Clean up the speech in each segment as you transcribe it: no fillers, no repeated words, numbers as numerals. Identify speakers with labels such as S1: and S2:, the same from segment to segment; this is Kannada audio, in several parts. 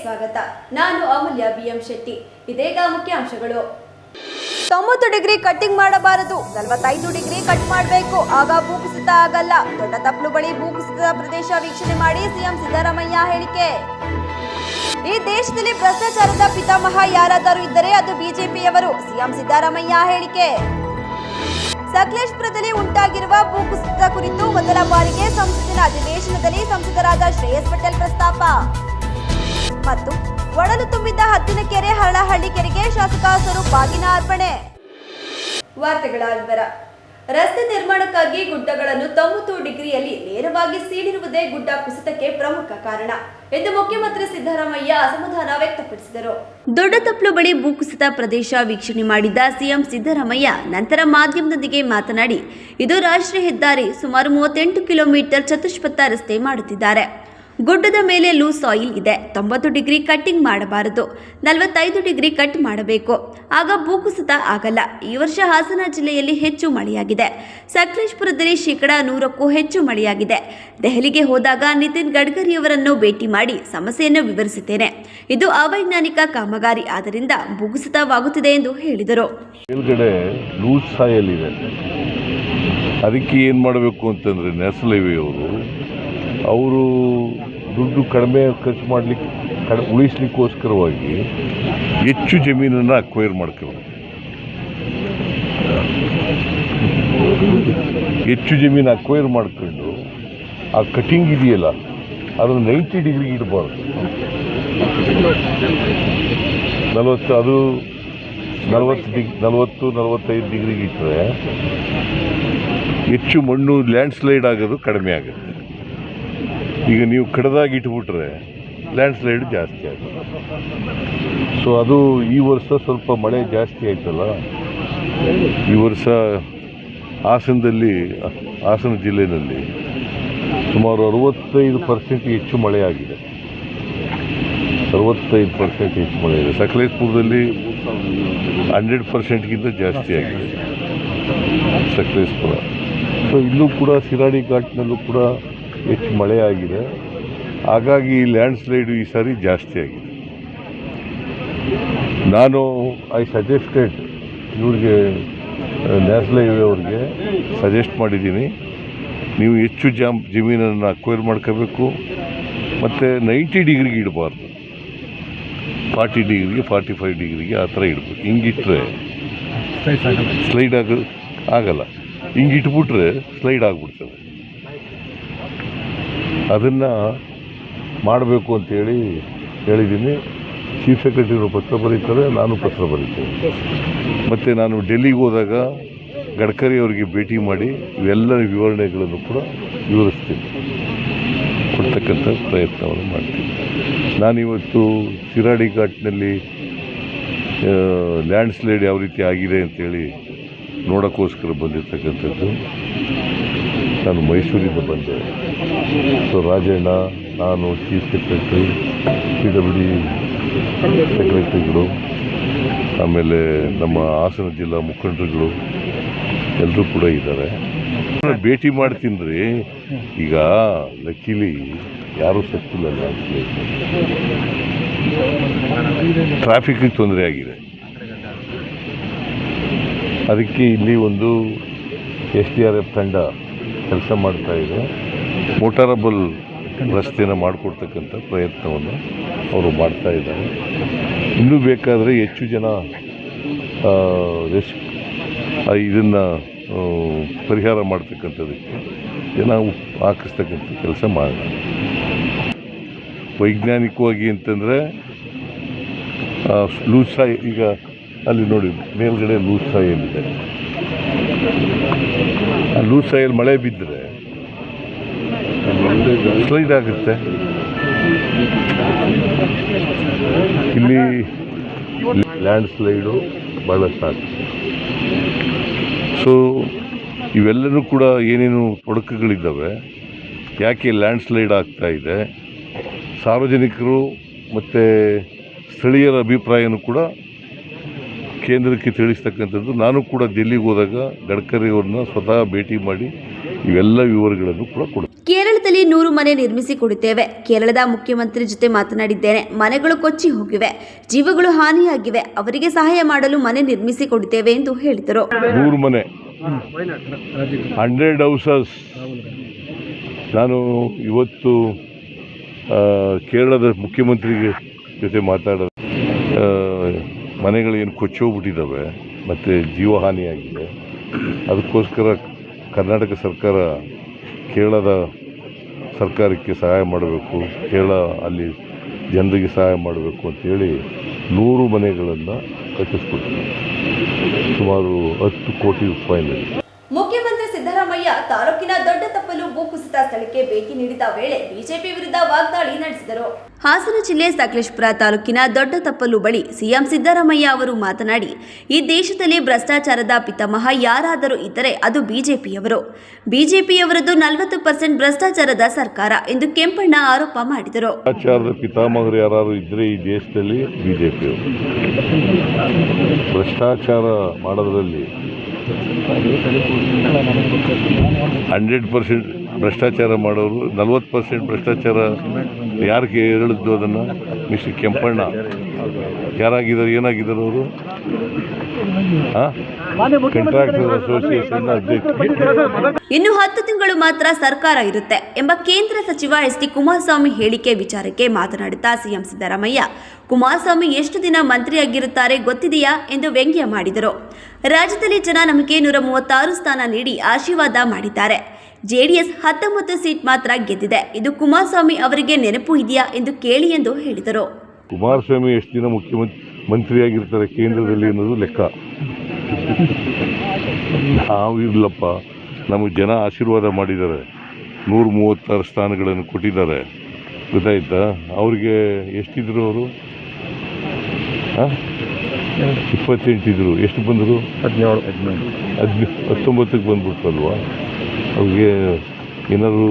S1: ಸ್ವಾಗತ. ನಾನು ಅಮೂಲ್ಯ ಬಿಎಂ ಶೆಟ್ಟಿ. ಇದೀಗ ಮುಖ್ಯಾಂಶಗಳು. 90 ಡಿಗ್ರಿ ಕಟ್ಟಿಂಗ್ ಮಾಡಬಾರದು, 45 ಡಿಗ್ರಿ ಕಟ್ ಮಾಡಬೇಕು, ಆಗ ಭೂಕುಸಿತ ಆಗಲ್ಲ. ದೊಡ್ಡತಪ್ಲು ಬಳಿ ಭೂಕುಸಿತದ ಪ್ರದೇಶ ವೀಕ್ಷಣೆ ಮಾಡಿ ಸಿಎಂ ಸಿದ್ದರಾಮಯ್ಯ ಹೇಳಿಕೆ. ಈ ದೇಶದಲ್ಲಿ ಭ್ರಷ್ಟಾಚಾರದ ಪಿತಾಮಹ ಯಾರಾದರೂ ಇದ್ದರೆ ಅದು ಬಿಜೆಪಿಯವರು, ಸಿಎಂ ಸಿದ್ದರಾಮಯ್ಯ ಹೇಳಿಕೆ. ಸಕಲೇಶಪುರದಲ್ಲಿ ಉಂಟಾಗಿರುವ ಭೂಕುಸಿತದ ಕುರಿತು ಮೊದಲ ಬಾರಿಗೆ ಸಂಸತ್ತಿನ ಅಧಿವೇಶನದಲ್ಲಿ ಸಂಸದರಾದ ಶ್ರೇಯಸ್ ಪಟೇಲ್ ಪ್ರಸ್ತಾಪ. ಮತ್ತು ಒಡಲು ತುಂಬಿದ್ದ ಹತ್ತಿನಕೆರೆ ಹರಳಹಳ್ಳಿ ಕೆರೆಗೆ ಶಾಸಕ ಸ್ವರೂಪ್ ಬಾಗಿನ ಅರ್ಪಣೆ. ವಾರ್ತೆಗಳ ವಿವರ. ರಸ್ತೆ ನಿರ್ಮಾಣಕ್ಕಾಗಿ ಗುಡ್ಡಗಳನ್ನು 90 ಡಿಗ್ರಿಯಲ್ಲಿ ನೇರವಾಗಿ ಸೀಳಿರುವುದೇ ಗುಡ್ಡ ಕುಸಿತಕ್ಕೆ ಪ್ರಮುಖ ಕಾರಣ ಎಂದು ಮುಖ್ಯಮಂತ್ರಿ ಸಿದ್ದರಾಮಯ್ಯ ಅಸಮಾಧಾನ ವ್ಯಕ್ತಪಡಿಸಿದರು. ದೊಡ್ಡತಪ್ಲು ಬಳಿ ಭೂಕುಸಿತ ಪ್ರದೇಶ ವೀಕ್ಷಣೆ ಮಾಡಿದ ಸಿಎಂ ಸಿದ್ದರಾಮಯ್ಯ ನಂತರ ಮಾಧ್ಯಮದೊಂದಿಗೆ ಮಾತನಾಡಿ, ಇದು ರಾಷ್ಟ್ರೀಯ ಹೆದ್ದಾರಿ, ಸುಮಾರು 38 ಕಿಲೋಮೀಟರ್ ಚತುಷ್ಪಥ ರಸ್ತೆ ಮಾಡುತ್ತಿದ್ದಾರೆ. ಗುಡ್ಡದ ಮೇಲೆ ಲೂಸ್ ಸಾಯಿಲ್ ಇದೆ. 90 ಡಿಗ್ರಿ ಕಟ್ಟಿಂಗ್ ಮಾಡಬಾರದು, 45 ಡಿಗ್ರಿ ಕಟ್ ಮಾಡಬೇಕು, ಆಗ ಭೂಕುಸಿತ ಆಗಲ್ಲ. ಈ ವರ್ಷ ಹಾಸನ ಜಿಲ್ಲೆಯಲ್ಲಿ ಹೆಚ್ಚು ಮಳೆಯಾಗಿದೆ. ಸಕಲೇಶಪುರದಲ್ಲಿ 100%ಕ್ಕೂ ಹೆಚ್ಚು ಮಳೆಯಾಗಿದೆ. ದೆಹಲಿಗೆ ಹೋದಾಗ ನಿತಿನ್ ಗಡ್ಕರಿಯವರನ್ನು ಭೇಟಿ ಮಾಡಿ ಸಮಸ್ಯೆಯನ್ನು ವಿವರಿಸಿದ್ದೇನೆ. ಇದು ಅವೈಜ್ಞಾನಿಕ ಕಾಮಗಾರಿ, ಆದ್ದರಿಂದ ಭೂಕುಸಿತವಾಗುತ್ತಿದೆ ಎಂದು ಹೇಳಿದರು.
S2: ಮೇಲ್ಗಡೆ ಲೂಸ್ ಸಾಯಿಲ್ ಇದೆ. ಅದಕ್ಕೆ ಏನು ಮಾಡಬೇಕು ಅಂತಂದರೆ ನ್ಯಾಷನಲ್ ಹೈವೇ ಅವರು ದುಡ್ಡು ಕಡಿಮೆ ಖರ್ಚು ಮಾಡಲಿಕ್ಕೆ ಉಳಿಸ್ಲಿಕ್ಕೋಸ್ಕರವಾಗಿ ಹೆಚ್ಚು ಜಮೀನನ್ನು ಅಕ್ವೈರ್ ಮಾಡ್ಕೋಬೇಕು. ಹೆಚ್ಚು ಜಮೀನು ಅಕ್ವೈರ್ ಮಾಡ್ಕೊಂಡು ಆ ಕಟಿಂಗ್ ಇದೆಯಲ್ಲ ಅದನ್ನು 90 ಡಿಗ್ರಿಗೆ ಇಡಬಾರ್ದು. 40-45 ಡಿಗ್ರಿಗೆ ಇಟ್ಟರೆ ಹೆಚ್ಚು ಮಣ್ಣು ಲ್ಯಾಂಡ್ ಸ್ಲೈಡ್ ಆಗೋದು ಕಡಿಮೆ ಆಗುತ್ತೆ. ಈಗ ನೀವು ಕಡ್ದಾಗಿ ಇಟ್ಬಿಟ್ರೆ ಲ್ಯಾಂಡ್ ಸ್ಲೈಡ್ ಜಾಸ್ತಿ ಆಗುತ್ತೆ. ಸೊ ಅದು ಈ ವರ್ಷ ಸ್ವಲ್ಪ ಮಳೆ ಜಾಸ್ತಿ ಆಯ್ತಲ್ಲ, ಈ ವರ್ಷ ಹಾಸನ ಜಿಲ್ಲೆಯಲ್ಲಿ ಸುಮಾರು 65% ಹೆಚ್ಚು ಮಳೆ ಆಗಿದೆ. 65% ಹೆಚ್ಚು ಮಳೆ ಇದೆ. ಸಕಲೇಶಪುರದಲ್ಲಿ 100%ಗಿಂತ ಜಾಸ್ತಿ ಆಗಿದೆ ಸಕಲೇಶಪುರ. ಸೊ ಇಲ್ಲೂ ಕೂಡ ಶಿರಾಡಿ ಘಾಟ್ನಲ್ಲೂ ಕೂಡ ಹೆಚ್ಚು ಮಳೆ ಆಗಿದೆ. ಹಾಗಾಗಿ ಲ್ಯಾಂಡ್ ಸ್ಲೈಡು ಈ ಸಾರಿ ಜಾಸ್ತಿ ಆಗಿದೆ. ನಾನು ಸಜೆಸ್ಟೆಡ್ ಇವ್ರಿಗೆ ನ್ಯಾಷನಲ್ ಹೈವೇ ಅವ್ರಿಗೆ ಸಜೆಸ್ಟ್ ಮಾಡಿದ್ದೀನಿ, ನೀವು ಹೆಚ್ಚು ಜಮೀನನ್ನು ಅಕ್ವೈರ್ ಮಾಡ್ಕೋಬೇಕು ಮತ್ತು 90 ಡಿಗ್ರಿಗೆ ಇಡಬಾರ್ದು, 40 ಡಿಗ್ರಿಗೆ 45 ಡಿಗ್ರಿಗೆ ಆ ಥರ ಇಡಬೇಕು. ಹಿಂಗಿಟ್ರೆ ಸ್ಲೈಡ್ ಆಗಲ್ಲ. ಹಿಂಗಿಟ್ಬಿಟ್ರೆ ಸ್ಲೈಡ್ ಆಗಿಬಿಡ್ತದೆ. ಅದನ್ನು ಮಾಡಬೇಕು ಅಂತೇಳಿ ಹೇಳಿದ್ದೀನಿ. ಚೀಫ್ ಸೆಕ್ರೆಟರಿಗಳು ಪತ್ರ ಬರೀತಾರೆ, ನಾನು ಪತ್ರ ಬರೀತೇನೆ. ಮತ್ತು ನಾನು ಡೆಲ್ಲಿಗೆ ಹೋದಾಗ ಗಡ್ಕರಿ ಅವರಿಗೆ ಭೇಟಿ ಮಾಡಿ ಇವೆಲ್ಲ ವಿವರಣೆಗಳನ್ನು ಕೂಡ ವಿವರಿಸ್ತೀನಿ, ಕೊಡ್ತಕ್ಕಂಥ ಪ್ರಯತ್ನವನ್ನು ಮಾಡ್ತೀನಿ. ನಾನಿವತ್ತು ಶಿರಾಡಿ ಘಾಟ್ನಲ್ಲಿ ಲ್ಯಾಂಡ್ ಸ್ಲೈಡ್ ಯಾವ ರೀತಿ ಆಗಿದೆ ಅಂತೇಳಿ ನೋಡೋಕ್ಕೋಸ್ಕರ ಬಂದಿರತಕ್ಕಂಥದ್ದು. ನಾನು ಮೈಸೂರಿಂದ ಬಂದೆ. ಸೊ ರಾಜಣ್ಣ, ನಾನು, ಚೀಫ್ ಸೆಕ್ರೆಟರಿ, PWD ಸೆಕ್ರೆಟರಿಗಳು, ಆಮೇಲೆ ನಮ್ಮ ಹಾಸನ ಜಿಲ್ಲಾ ಮುಖಂಡರುಗಳು ಎಲ್ಲರೂ ಕೂಡ ಇದ್ದಾರೆ. ಭೇಟಿ ಮಾಡ್ತೀನಿ ರೀ. ಈಗ ಲಕ್ಕಿಲಿ ಯಾರೂ ಸತ್ತಿಲ್ಲ. ಟ್ರಾಫಿಕ್ಗೆ ತೊಂದರೆ ಆಗಿದೆ. ಅದಕ್ಕೆ ಇಲ್ಲಿ ಒಂದು SDRF ತಂಡ ಕೆಲಸ ಮಾಡ್ತಾ ಇದೆ. ಮೋಟಾರಬಲ್ ರಸ್ತೆಯನ್ನು ಮಾಡಿಕೊಡ್ತಕ್ಕಂಥ ಪ್ರಯತ್ನವನ್ನು ಅವರು ಮಾಡ್ತಾ ಇದ್ದಾರೆ. ಇನ್ನೂ ಬೇಕಾದರೆ ಹೆಚ್ಚು ಜನ ಇದನ್ನು ಪರಿಹಾರ ಮಾಡ್ತಕ್ಕಂಥದ್ದಕ್ಕೆ ಜನ ಹಾಕಿಸ್ತಕ್ಕಂಥ ಕೆಲಸ ಮಾಡೋಣ. ವೈಜ್ಞಾನಿಕವಾಗಿ ಅಂತಂದರೆ ಲೂಸ್ ಸಾಯಿಲ್, ಈಗ ಅಲ್ಲಿ ನೋಡಿ ಮೇಲ್ಗಡೆ ಲೂಸ್ ಸಾಯಿಲ್ ಇದೆ. ಆ ಲೂಸ್ ಸಾಯಿಲ್ ಮಳೆ ಬಿದ್ದರೆ ಸ್ಲೈಡ್ ಆಗುತ್ತೆ. ಇಲ್ಲಿ ಲ್ಯಾಂಡ್ ಸ್ಲೈಡು ಭಾಳಷ್ಟು ಆಗ್ತದೆ. ಸೊ ಇವೆಲ್ಲನೂ ಕೂಡ ಏನೇನು ತೊಡಕುಗಳಿದ್ದಾವೆ, ಯಾಕೆ ಲ್ಯಾಂಡ್ ಸ್ಲೈಡ್ ಆಗ್ತಾ ಇದೆ, ಸಾರ್ವಜನಿಕರು ಮತ್ತು ಸ್ಥಳೀಯರ ಅಭಿಪ್ರಾಯನೂ ಕೂಡ ಕೇಂದ್ರಕ್ಕೆ ತಿಳಿಸ್ತಕ್ಕಂಥದ್ದು. ನಾನು ಕೂಡ ಡೆಲ್ಲಿಗೆ ಹೋದಾಗ ಗಡ್ಕರಿ ಅವ್ರನ್ನ ಸ್ವತಃ ಭೇಟಿ ಮಾಡಿ ಇವೆಲ್ಲ ವಿವರಗಳನ್ನು ಕೂಡ ಕೊಡ್ತೀನಿ.
S1: ಕೇರಳದಲ್ಲಿ 100 ಮನೆ ನಿರ್ಮಿಸಿ ಕೊಡುತ್ತೇವೆ. ಕೇರಳದ ಮುಖ್ಯಮಂತ್ರಿ ಜೊತೆ ಮಾತನಾಡಿದ್ದೇನೆ. ಮನೆಗಳು ಕೊಚ್ಚಿ ಹೋಗಿವೆ, ಜೀವಗಳು ಹಾನಿಯಾಗಿವೆ. ಅವರಿಗೆ ಸಹಾಯ ಮಾಡಲು ಮನೆ ನಿರ್ಮಿಸಿ ಕೊಡುತ್ತೇವೆ ಎಂದು ಹೇಳಿದರು.
S2: 100 ಮನೆ 100 ಹೌಸಸ್. ನಾನು ಇವತ್ತು ಕೇರಳದ ಮುಖ್ಯಮಂತ್ರಿಗೆ ಜೊತೆ ಮಾತಾಡೋದು, ಮನೆಗಳೇನು ಕೊಚ್ಚೋಗ್ಬಿಟ್ಟಿದ್ದಾವೆ ಮತ್ತು ಜೀವಹಾನಿಯಾಗಿದೆ. ಅದಕ್ಕೋಸ್ಕರ ಕರ್ನಾಟಕ ಸರ್ಕಾರ ಕೇರಳದ ಸರ್ಕಾರಕ್ಕೆ ಸಹಾಯ ಮಾಡಬೇಕು, ಕೇರಳ ಅಲ್ಲಿ ಜನರಿಗೆ ಸಹಾಯ ಮಾಡಬೇಕು ಅಂತೇಳಿ 100 ಮನೆಗಳನ್ನು ಕಟ್ಟಿಸ್ಕೊಡ್ತೀವಿ, ಸುಮಾರು 10 ಕೋಟಿ ರೂಪಾಯಿನಲ್ಲಿ.
S1: ಮುಖ್ಯಮಂತ್ರಿ ಸಿದ್ದರಾಮಯ್ಯ ತಾಲೂಕಿನ ದೊಡ್ಡ ತಪ್ಪಲು ಭೂಕುಸಿತ ಸ್ಥಳಕ್ಕೆ ಭೇಟಿ ನೀಡಿದ ವೇಳೆ ಬಿಜೆಪಿ ವಿರುದ್ಧ ವಾಗ್ದಾಳಿ ನಡೆಸಿದರು. ಹಾಸನ ಜಿಲ್ಲೆ ಸಕಲೇಶಪುರ ತಾಲೂಕಿನ ದೊಡ್ಡ ತಪ್ಪಲು ಬಳಿ ಸಿಎಂ ಸಿದ್ದರಾಮಯ್ಯ ಅವರು ಮಾತನಾಡಿ, ಈ ದೇಶದಲ್ಲಿ ಭ್ರಷ್ಟಾಚಾರದ ಪಿತಾಮಹ ಯಾರಾದರೂ ಇದ್ದರೆ ಅದು ಬಿಜೆಪಿಯವರು. ಬಿಜೆಪಿಯವರದ್ದು 40% ಭ್ರಷ್ಟಾಚಾರದ ಸರ್ಕಾರ ಎಂದು ಕೆಂಪಣ್ಣ ಆರೋಪ ಮಾಡಿದರು.
S2: ಭ್ರಷ್ಟಾಚಾರದ ಪಿತಾಮಹರು ಯಾರು ಇದ್ದರೆ ಈ ದೇಶದಲ್ಲಿ ಬಿಜೆಪಿಯವರು. ಭ್ರಷ್ಟಾಚಾರ ಮಾಡೋದ್ರಲ್ಲಿ 100% ಭ್ರಷ್ಟಾಚಾರ ಮಾಡೋರು, 40% ಭ್ರಷ್ಟಾಚಾರ ಯಾರಿಗೆ ಹೇಳಿದ್ದು ಅದನ್ನು? ಮಿಸ್ಟರ್ ಕೆಂಪಣ್ಣ ಯಾರಾಗಿದ್ದಾರೆ, ಏನಾಗಿದ್ದಾರೆ ಅವರು? ಕಾಂಟ್ರಾಕ್ಟರ್ ಅಸೋಸಿಯೇಷನ್ ಅಧ್ಯಕ್ಷ.
S1: ಇನ್ನು 10 ತಿಂಗಳು ಮಾತ್ರ ಸರ್ಕಾರ ಇರುತ್ತೆ ಎಂಬ ಕೇಂದ್ರ ಸಚಿವ ಎಸ್ ಟಿ ಕುಮಾರಸ್ವಾಮಿ ಹೇಳಿಕೆ ವಿಚಾರಕ್ಕೆ ಮಾತನಾಡುತ್ತಾ ಸಿಎಂ ಸಿದ್ದರಾಮಯ್ಯ, ಕುಮಾರಸ್ವಾಮಿ ಎಷ್ಟು ದಿನ ಮಂತ್ರಿಯಾಗಿರುತ್ತಾರೆ ಗೊತ್ತಿದೆಯಾ ಎಂದು ವ್ಯಂಗ್ಯ ಮಾಡಿದರು. ರಾಜ್ಯದಲ್ಲಿ ಜನ ನಮಗೆ 136 ಸ್ಥಾನ ನೀಡಿ ಆಶೀರ್ವಾದ ಮಾಡಿದ್ದಾರೆ. ಜೆಡಿಎಸ್ 19 ಸೀಟ್ ಮಾತ್ರ ಗೆದ್ದಿದೆ. ಇದು ಕುಮಾರಸ್ವಾಮಿ ಅವರಿಗೆ ನೆನಪು ಇದೆಯಾ ಎಂದು ಕೇಳಿ ಎಂದು ಹೇಳಿದರು.
S2: ಕುಮಾರಸ್ವಾಮಿ ಎಷ್ಟು ದಿನ ಮಂತ್ರಿಯಾಗಿರ್ತಾರೆ ಕೇಂದ್ರದಲ್ಲಿ ಅನ್ನೋದು ಲೆಕ್ಕ. ನಾವು ಇರಲಪ್ಪ, ನಮಗೆ ಜನ ಆಶೀರ್ವಾದ ಮಾಡಿದ್ದಾರೆ, 136 ಸ್ಥಾನಗಳನ್ನು ಕೊಟ್ಟಿದ್ದಾರೆ, ಗೊತ್ತಾಯ್ತಾ? ಅವ್ರಿಗೆ ಎಷ್ಟಿದ್ರು ಅವರು? 28 ಇದ್ರು. ಎಷ್ಟು ಬಂದರು? 19ಕ್ಕೆ ಬಂದ್ಬಿಟ್ರಲ್ವಾ? ಅವ್ರಿಗೆ ಏನಾದ್ರು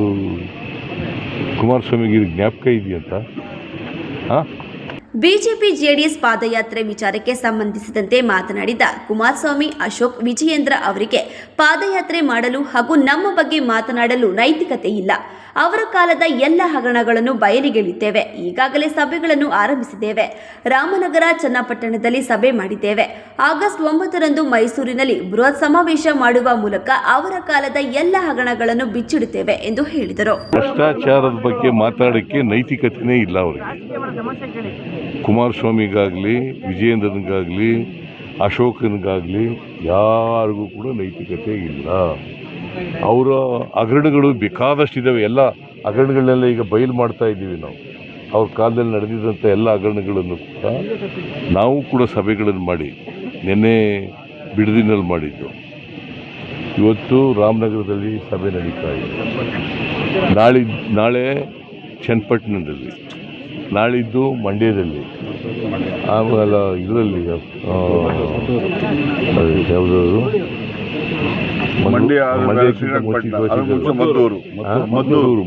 S2: ಕುಮಾರಸ್ವಾಮಿಗೆ ಜ್ಞಾಪಕ ಇದೆಯಂತ?
S1: ಬಿಜೆಪಿ ಜೆಡಿಎಸ್ ಪಾದಯಾತ್ರೆ ವಿಚಾರಕ್ಕೆ ಸಂಬಂಧಿಸಿದಂತೆ ಮಾತನಾಡಿದ ಕುಮಾರಸ್ವಾಮಿ, ಅಶೋಕ್, ವಿಜಯೇಂದ್ರ ಅವರಿಗೆ ಪಾದಯಾತ್ರೆ ಮಾಡಲು ಹಾಗೂ ನಮ್ಮ ಬಗ್ಗೆ ಮಾತನಾಡಲು ನೈತಿಕತೆ ಇಲ್ಲ. ಅವರ ಕಾಲದ ಎಲ್ಲ ಹಗರಣಗಳನ್ನು ಬಯಲಿಗೆಳಿದ್ದೇವೆ. ಈಗಾಗಲೇ ಸಭೆಗಳನ್ನು ಆರಂಭಿಸಿದ್ದೇವೆ. ರಾಮನಗರ, ಚನ್ನಪಟ್ಟಣದಲ್ಲಿ ಸಭೆ ಮಾಡಿದ್ದೇವೆ. ಆಗಸ್ಟ್ 9ರಂದು ಮೈಸೂರಿನಲ್ಲಿ ಬೃಹತ್ ಸಮಾವೇಶ ಮಾಡುವ ಮೂಲಕ ಅವರ ಕಾಲದ ಎಲ್ಲ ಹಗರಣಗಳನ್ನು ಬಿಚ್ಚಿಡುತ್ತೇವೆ ಎಂದು ಹೇಳಿದರು.
S2: ಭ್ರಷ್ಟಾಚಾರದ ಬಗ್ಗೆ ಮಾತಾಡೋಕ್ಕೆ ನೈತಿಕತೆನೇ ಇಲ್ಲ ಅವರಿಗೆ. ಕುಮಾರಸ್ವಾಮಿಗಾಗಲಿ, ವಿಜಯೇಂದ್ರನಿಗಾಗಲಿ, ಅಶೋಕನಿಗಾಗಲಿ ಯಾರಿಗೂ ಕೂಡ ನೈತಿಕತೆ ಇಲ್ಲ. ಅವರ ಹಗರಣಗಳು ಬೇಕಾದಷ್ಟಿದ್ದಾವೆ. ಎಲ್ಲ ಹಗರಣಗಳನ್ನೆಲ್ಲ ಈಗ ಬಯಲು ಮಾಡ್ತಾ ಇದ್ದೀವಿ ನಾವು. ಅವ್ರ ಕಾಲದಲ್ಲಿ ನಡೆದಿದ್ದಂಥ ಎಲ್ಲ ಹಗರಣಗಳನ್ನು ಕೂಡ ನಾವು ಕೂಡ ಸಭೆಗಳನ್ನು ಮಾಡಿ, ನಿನ್ನೆ ಬಿಡದಿನಲ್ಲಿ ಮಾಡಿದ್ದು, ಇವತ್ತು ರಾಮನಗರದಲ್ಲಿ ಸಭೆ ನಡೀತಾ ಇದೆ, ನಾಳೆ ಚನ್ನಪಟ್ಟಣದಲ್ಲಿ, ನಾಳಿದ್ದು ಮಂಡ್ಯದಲ್ಲಿ, ಆಮೇಲೆ ಇದರಲ್ಲಿ ಯಾವುದಾದ್ರು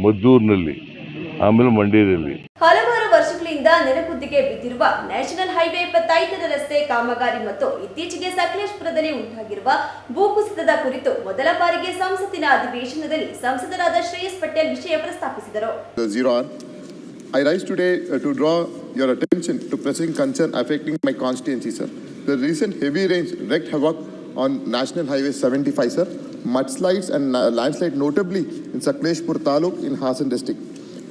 S2: ಮದ್ದೂರಿನಲ್ಲಿ, ಆಮೇಲೆ ಮಂಡ್ಯದಲ್ಲಿ.
S1: ಹಲವಾರು ವರ್ಷಗಳಿಂದ ನೆನಗುದ್ದಿಗೆ ಬಿದ್ದಿರುವ ನ್ಯಾಷನಲ್ ಹೈವೇ 25ರ ರಸ್ತೆ ಕಾಮಗಾರಿ ಮತ್ತು ಇತ್ತೀಚೆಗೆ ಸಕಲೇಶಪುರದಲ್ಲಿ ಉಂಟಾಗಿರುವ ಭೂಕುಸಿತದ ಕುರಿತು ಮೊದಲ ಬಾರಿಗೆ ಸಂಸತ್ತಿನ ಅಧಿವೇಶನದಲ್ಲಿ ಸಂಸದರಾದ ಶ್ರೇಯಸ್ ಪಟೇಲ್ ವಿಷಯ ಪ್ರಸ್ತಾಪಿಸಿದರು.
S3: I rise today to draw your attention to pressing concern affecting my constituency, sir. The recent heavy rains wreaked havoc on National Highway 75, sir. Mudslides and landslide, notably in Sakleshpur Taluk in Hassan district,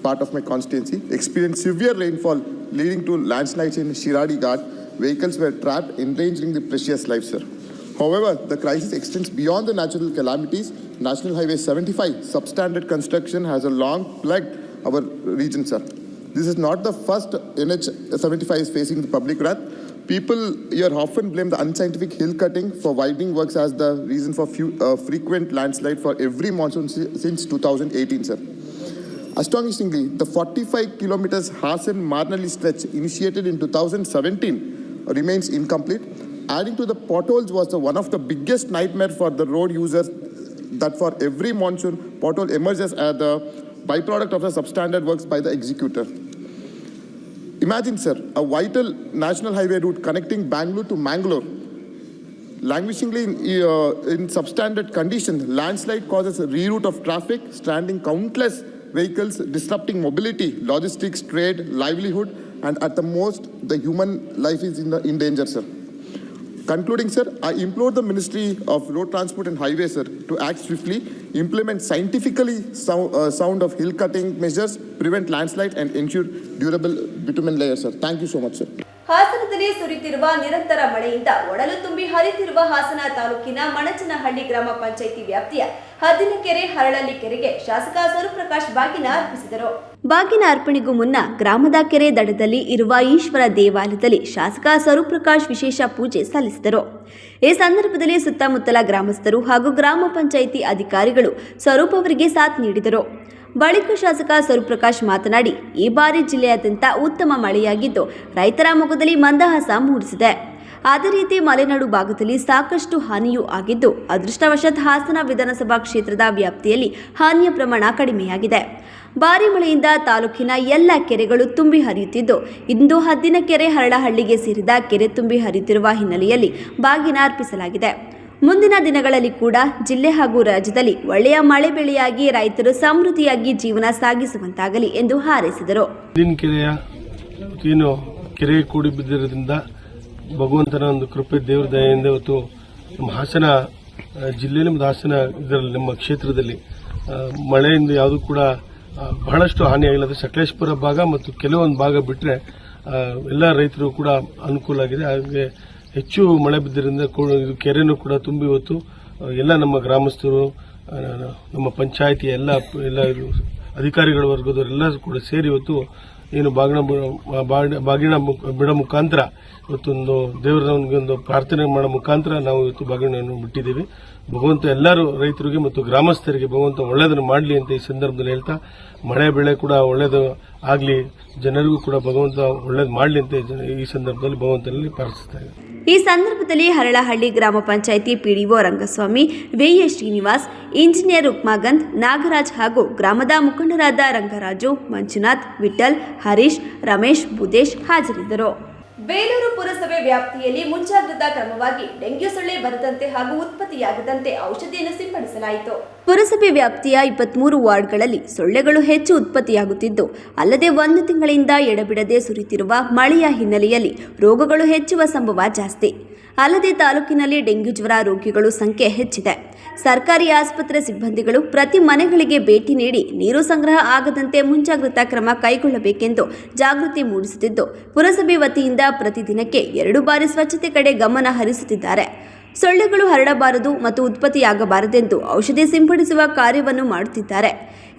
S3: part of my constituency, experienced severe rainfall leading to landslides in Shiradi Ghat. Vehicles were trapped, endangering the precious life, sir. However, the crisis extends beyond the natural calamities. National Highway 75 substandard construction has a long plagued our region, sir. This is not the first NH 75 is facing the public wrath. People here often blame the unscientific hill cutting for widening works as the reason for frequent landslide for every monsoon since 2018, sir. Astonishingly, the 45 kilometers Hassan-Marnali stretch initiated in 2017 remains incomplete. Adding to the potholes was one of the biggest nightmare for the road users, that for every monsoon, pothole emerges as the byproduct of the substandard works by the executor. Imagine, sir, a vital national highway route connecting Bangalore to Mangalore, languishingly in substandard condition. Landslide causes a reroute of traffic, stranding countless vehicles disrupting mobility, logistics, trade, livelihood, and at the most, the human life is in danger, sir. Concluding, sir, I implore the Ministry of Road Transport and Highways, sir, to act swiftly, implement scientifically sound of hill cutting measures, prevent landslide, and ensure durable bitumen layers, sir. Thank you so much, sir.
S1: ಹಾಸನದಲ್ಲಿ ಸುರಿತಿರುವ ನಿರಂತರ ಮಳೆಯಿಂದ ಒಡಲು ತುಂಬಿ ಹರಿತಿರುವ ಹಾಸನ ತಾಲೂಕಿನ ಮಣಚನಹಳ್ಳಿ ಗ್ರಾಮ ಪಂಚಾಯಿತಿ ವ್ಯಾಪ್ತಿಯ ಹದ್ದಿನಕೆರೆ ಹರಳಳ್ಳಿ ಕೆರೆಗೆ ಶಾಸಕ ಸ್ವರೂಪ್ರಕಾಶ್ ಬಾಗಿನ ಅರ್ಪಿಸಿದರು. ಬಾಗಿನ ಅರ್ಪಣೆಗೂ ಮುನ್ನ ಗ್ರಾಮದ ಕೆರೆ ದಡದಲ್ಲಿ ಇರುವ ಈಶ್ವರ ದೇವಾಲಯದಲ್ಲಿ ಶಾಸಕ ಸ್ವರೂಪ್ರಕಾಶ್ ವಿಶೇಷ ಪೂಜೆ ಸಲ್ಲಿಸಿದರು. ಈ ಸಂದರ್ಭದಲ್ಲಿ ಸುತ್ತಮುತ್ತಲ ಗ್ರಾಮಸ್ಥರು ಹಾಗೂ ಗ್ರಾಮ ಪಂಚಾಯಿತಿ ಅಧಿಕಾರಿಗಳು ಸ್ವರೂಪ್ ಅವರಿಗೆ ಸಾಥ್ ನೀಡಿದರು. ಬಳಿಕ ಶಾಸಕ ಸ್ವರೂಪ್ರಕಾಶ್ ಮಾತನಾಡಿ, ಈ ಬಾರಿ ಜಿಲ್ಲೆಯಾದ್ಯಂತ ಉತ್ತಮ ಮಳೆಯಾಗಿದ್ದು ರೈತರ ಮೊಗದಲ್ಲಿ ಮಂದಹಾಸ ಮೂಡಿಸಿದೆ. ಅದೇ ರೀತಿ ಮಲೆನಾಡು ಭಾಗದಲ್ಲಿ ಸಾಕಷ್ಟು ಹಾನಿಯೂ ಆಗಿದ್ದು ಅದೃಷ್ಟವಶಾತ್ ಹಾಸನ ವಿಧಾನಸಭಾ ಕ್ಷೇತ್ರದ ವ್ಯಾಪ್ತಿಯಲ್ಲಿ ಹಾನಿಯ ಪ್ರಮಾಣ ಕಡಿಮೆಯಾಗಿದೆ. ಭಾರಿ ಮಳೆಯಿಂದ ತಾಲೂಕಿನ ಎಲ್ಲ ಕೆರೆಗಳು ತುಂಬಿ ಹರಿಯುತ್ತಿದ್ದು ಇಂದು ಹದ್ದಿನಕೆರೆ ಹರಳಹಳ್ಳಿಗೆ ಸೇರಿದ ಕೆರೆ ತುಂಬಿ ಹರಿಯುತ್ತಿರುವ ಹಿನ್ನೆಲೆಯಲ್ಲಿ ಬಾಗಿನ ಅರ್ಪಿಸಲಾಗಿದೆ. ಮುಂದಿನ ದಿನಗಳಲ್ಲಿ ಕೂಡ ಜಿಲ್ಲೆ ಹಾಗೂ ರಾಜ್ಯದಲ್ಲಿ ಒಳ್ಳೆಯ ಮಳೆ ಬೆಳೆಯಾಗಿ ರೈತರು ಸಮೃದ್ಧಿಯಾಗಿ ಜೀವನ ಸಾಗಿಸುವಂತಾಗಲಿ ಎಂದು ಹಾರೈಸಿದರು.
S4: ಕೆರೆ ಕೂಡಿ ಬಿದ್ದಿರೋದ್ರಿಂದ ಭಗವಂತನ ಒಂದು ಕೃಪೆ ದೇವರ ದಯೆಯಿಂದ ಇವತ್ತು ನಮ್ಮ ಹಾಸನ ಜಿಲ್ಲೆಯಲ್ಲಿ ಮತ್ತು ಹಾಸನ ಇದರಲ್ಲಿ ನಮ್ಮ ಕ್ಷೇತ್ರದಲ್ಲಿ ಮಳೆಯಿಂದ ಯಾವುದೂ ಕೂಡ ಬಹಳಷ್ಟು ಹಾನಿಯಾಗಿಲ್ಲ. ಅದು ಸಕಲೇಶಪುರ ಭಾಗ ಮತ್ತು ಕೆಲವೊಂದು ಭಾಗ ಬಿಟ್ಟರೆ ಎಲ್ಲ ರೈತರು ಕೂಡ ಅನುಕೂಲ ಆಗಿದೆ. ಹಾಗೆ ಹೆಚ್ಚು ಮಳೆ ಬಿದ್ದರಿಂದ ಇದು ಕೆರೆನೂ ಕೂಡ ತುಂಬಿ ಇವತ್ತು ಎಲ್ಲ ನಮ್ಮ ಗ್ರಾಮಸ್ಥರು, ನಮ್ಮ ಪಂಚಾಯಿತಿ ಎಲ್ಲ ಅಧಿಕಾರಿಗಳ ವರ್ಗದವರೆಲ್ಲ ಕೂಡ ಸೇರಿ ಇವತ್ತು ಏನು ಬಾಗಿನ ಬಿಡೋ ಮುಖಾಂತರ ಇವತ್ತೊಂದು ದೇವರ ಒಂದು ಪ್ರಾರ್ಥನೆ ಮಾಡೋ ಮುಖಾಂತರ ನಾವು ಇವತ್ತು ಬಾಗಿಣವನ್ನು ಬಿಟ್ಟಿದ್ದೀವಿ. ಭಗವಂತ ಎಲ್ಲರೂ ರೈತರಿಗೆ ಮತ್ತು ಗ್ರಾಮಸ್ಥರಿಗೆ ಭಗವಂತ ಒಳ್ಳೆಯದನ್ನು ಮಾಡಲಿ ಅಂತ ಈ ಸಂದರ್ಭದಲ್ಲಿ ಹೇಳ್ತಾ, ಮಳೆ ಬೆಳೆ ಕೂಡ ಒಳ್ಳೆಯದು ಆಗಲಿ, ಜನರಿಗೂ ಕೂಡ ಭಗವಂತ ಒಳ್ಳೇದು ಮಾಡಲಿ ಅಂತ ಈ ಸಂದರ್ಭದಲ್ಲಿ ಭಗವಂತನಲ್ಲಿ ಪ್ರಾರ್ಥಿಸ್ತಾ ಇದ್ದಾರೆ.
S1: ಈ ಸಂದರ್ಭದಲ್ಲಿ ಹರಳಹಳ್ಳಿ ಗ್ರಾಮ panchayat PDO Rangaswamy, VS Srinivas, engineer Rukmagandh, Nagaraj ಹಾಗೂ ಗ್ರಾಮದ ಮುಖಂಡರಾದ ರಂಗರಾಜು, ಮಂಜುನಾಥ್, ವಿಠಲ್, ಹರೀಶ್, ರಮೇಶ್, ಬುದೇಶ್ ಹಾಜರಿದ್ದರು. ಬೇಲೂರು ಪುರಸಭೆ ವ್ಯಾಪ್ತಿಯಲ್ಲಿ ಮುಂಜಾಗ್ರತಾ ಕ್ರಮವಾಗಿ ಡೆಂಗ್ಯೂ ಸೊಳ್ಳೆ ಬರದಂತೆ ಹಾಗೂ ಉತ್ಪತ್ತಿಯಾಗದಂತೆ ಔಷಧಿಯನ್ನು ಸಿಂಪಡಿಸಲಾಯಿತು. ಪುರಸಭೆ ವ್ಯಾಪ್ತಿಯ 23 ವಾರ್ಡ್ಗಳಲ್ಲಿ ಸೊಳ್ಳೆಗಳು ಹೆಚ್ಚು ಉತ್ಪತ್ತಿಯಾಗುತ್ತಿದ್ದು, ಅಲ್ಲದೆ 1 ತಿಂಗಳಿಂದ ಎಡಬಿಡದೆ ಸುರಿತಿರುವ ಮಳೆಯ ಹಿನ್ನೆಲೆಯಲ್ಲಿ ರೋಗಗಳು ಹೆಚ್ಚುವ ಸಂಭವ ಜಾಸ್ತಿ. ಅಲ್ಲದೆ ತಾಲೂಕಿನಲ್ಲಿ ಡೆಂಗ್ಯೂ ಜ್ವರ ರೋಗಿಗಳು ಸಂಖ್ಯೆ ಹೆಚ್ಚಿದೆ. ಸರ್ಕಾರಿ ಆಸ್ಪತ್ರೆ ಸಿಬ್ಬಂದಿಗಳು ಪ್ರತಿ ಮನೆಗಳಿಗೆ ಭೇಟಿ ನೀಡಿ ನೀರು ಸಂಗ್ರಹ ಆಗದಂತೆ ಮುಂಜಾಗ್ರತಾ ಕ್ರಮ ಕೈಗೊಳ್ಳಬೇಕೆಂದು ಜಾಗೃತಿ ಮೂಡಿಸುತ್ತಿದ್ದು, ಪುರಸಭೆ ವತಿಯಿಂದ ಪ್ರತಿದಿನಕ್ಕೆ 2 ಬಾರಿ ಸ್ವಚ್ಛತೆ ಕಡೆ ಗಮನ ಹರಿಸುತ್ತಿದ್ದಾರೆ. ಸೊಳ್ಳೆಗಳು ಹರಡಬಾರದು ಮತ್ತು ಉತ್ಪತ್ತಿಯಾಗಬಾರದೆಂದು ಔಷಧಿ ಸಿಂಪಡಿಸುವ ಕಾರ್ಯವನ್ನು ಮಾಡುತ್ತಿದ್ದಾರೆ.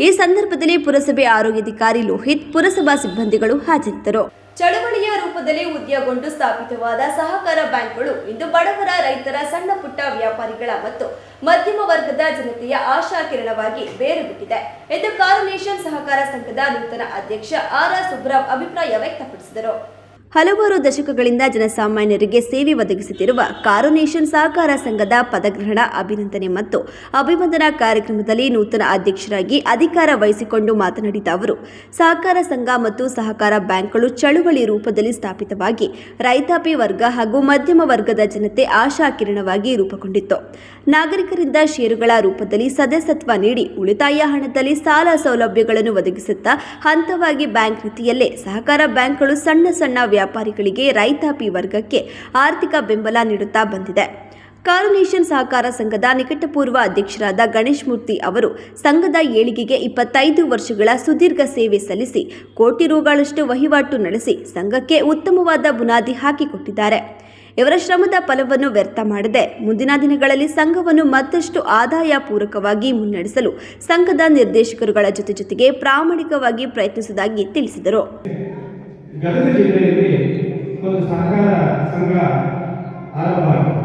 S1: ಈ ಸಂದರ್ಭದಲ್ಲಿ ಪುರಸಭೆ ಆರೋಗ್ಯಾಧಿಕಾರಿ ಲೋಹಿತ್, ಪುರಸಭಾ ಸಿಬ್ಬಂದಿಗಳು ಹಾಜರಿದ್ದರು. ಚಳವಳಿಯ ರೂಪದಲ್ಲಿ ಉದ್ಯಮಗೊಂಡು ಸ್ಥಾಪಿತವಾದ ಸಹಕಾರ ಬ್ಯಾಂಕ್ಗಳು ಇಂದು ಬಡವರ, ರೈತರ, ಸಣ್ಣ ಪುಟ್ಟ ವ್ಯಾಪಾರಿಗಳ ಮತ್ತು ಮಧ್ಯಮ ವರ್ಗದ ಜನತೆಯ ಆಶಾ ಕಿರಣವಾಗಿ ಬೇರು ಬಿಟ್ಟಿದೆ ಎಂದು ಕಾರುನೇಷನ್ ಸಹಕಾರ ಸಂಘದ ನೂತನ ಅಧ್ಯಕ್ಷ ಆರ್ ಸುಬ್ರಾವ್ ಅಭಿಪ್ರಾಯ ವ್ಯಕ್ತಪಡಿಸಿದರು. ಹಲವಾರು ದಶಕಗಳಿಂದ ಜನಸಾಮಾನ್ಯರಿಗೆ ಸೇವೆ ಒದಗಿಸುತ್ತಿರುವ ಕಾರುನೇಷನ್ ಸಹಕಾರ ಸಂಘದ ಪದಗ್ರಹಣ, ಅಭಿನಂದನೆ ಮತ್ತು ಅಭಿವಂದನಾ ಕಾರ್ಯಕ್ರಮದಲ್ಲಿ ನೂತನ ಅಧ್ಯಕ್ಷರಾಗಿ ಅಧಿಕಾರ ವಹಿಸಿಕೊಂಡು ಮಾತನಾಡಿದ ಅವರು, ಸಹಕಾರ ಸಂಘ ಮತ್ತು ಸಹಕಾರ ಬ್ಯಾಂಕ್ಗಳು ಚಳುವಳಿ ರೂಪದಲ್ಲಿ ಸ್ಥಾಪಿತವಾಗಿ ರೈತಾಪಿ ವರ್ಗ ಹಾಗೂ ಮಧ್ಯಮ ವರ್ಗದ ಜನತೆ ಆಶಾ ಕಿರಣವಾಗಿ ರೂಪುಗೊಂಡಿತ್ತು. ನಾಗರಿಕರಿಂದ ಷೇರುಗಳ ರೂಪದಲ್ಲಿ ಸದಸ್ಯತ್ವ ನೀಡಿ ಉಳಿತಾಯ ಹಣದಲ್ಲಿ ಸಾಲ ಸೌಲಭ್ಯಗಳನ್ನು ಒದಗಿಸುತ್ತಾ ಹಂತವಾಗಿ ಬ್ಯಾಂಕ್ ರೀತಿಯಲ್ಲೇ ಸಹಕಾರ ಬ್ಯಾಂಕ್ಗಳು ಸಣ್ಣ ಸಣ್ಣ ವ್ಯಾಪಾರಿಗಳಿಗೆ, ರೈತಾಪಿ ವರ್ಗಕ್ಕೆ ಆರ್ಥಿಕ ಬೆಂಬಲ ನೀಡುತ್ತಾ ಬಂದಿದೆ. ಕಾರುನೇಷನ್ ಸಹಕಾರ ಸಂಘದ ನಿಕಟಪೂರ್ವ ಅಧ್ಯಕ್ಷರಾದ ಗಣೇಶ್ ಮೂರ್ತಿ ಅವರು ಸಂಘದ ಏಳಿಗೆಗೆ 25 ವರ್ಷಗಳ ಸುದೀರ್ಘ ಸೇವೆ ಸಲ್ಲಿಸಿ ಕೋಟಿ ರುಗಳಷ್ಟು ವಹಿವಾಟು ನಡೆಸಿ ಸಂಘಕ್ಕೆ ಉತ್ತಮವಾದ ಬುನಾದಿ ಹಾಕಿಕೊಟ್ಟಿದ್ದಾರೆ. ಇವರ ಶ್ರಮದ ಫಲವನ್ನು ವ್ಯರ್ಥ ಮಾಡದೆ ಮುಂದಿನ ದಿನಗಳಲ್ಲಿ ಸಂಘವನ್ನು ಮತ್ತಷ್ಟು ಆದಾಯ ಪೂರಕವಾಗಿ ಮುನ್ನಡೆಸಲು ಸಂಘದ ನಿರ್ದೇಶಕರುಗಳ ಜೊತೆಗೆ ಪ್ರಾಮಾಣಿಕವಾಗಿ ಪ್ರಯತ್ನಿಸುವುದಾಗಿ ತಿಳಿಸಿದರು.
S5: ಗದಗ ಜಿಲ್ಲೆಯಲ್ಲಿ ಒಂದು ಸಹಕಾರ ಸಂಘ ಆರಂಭ ಆಗಿದೆ.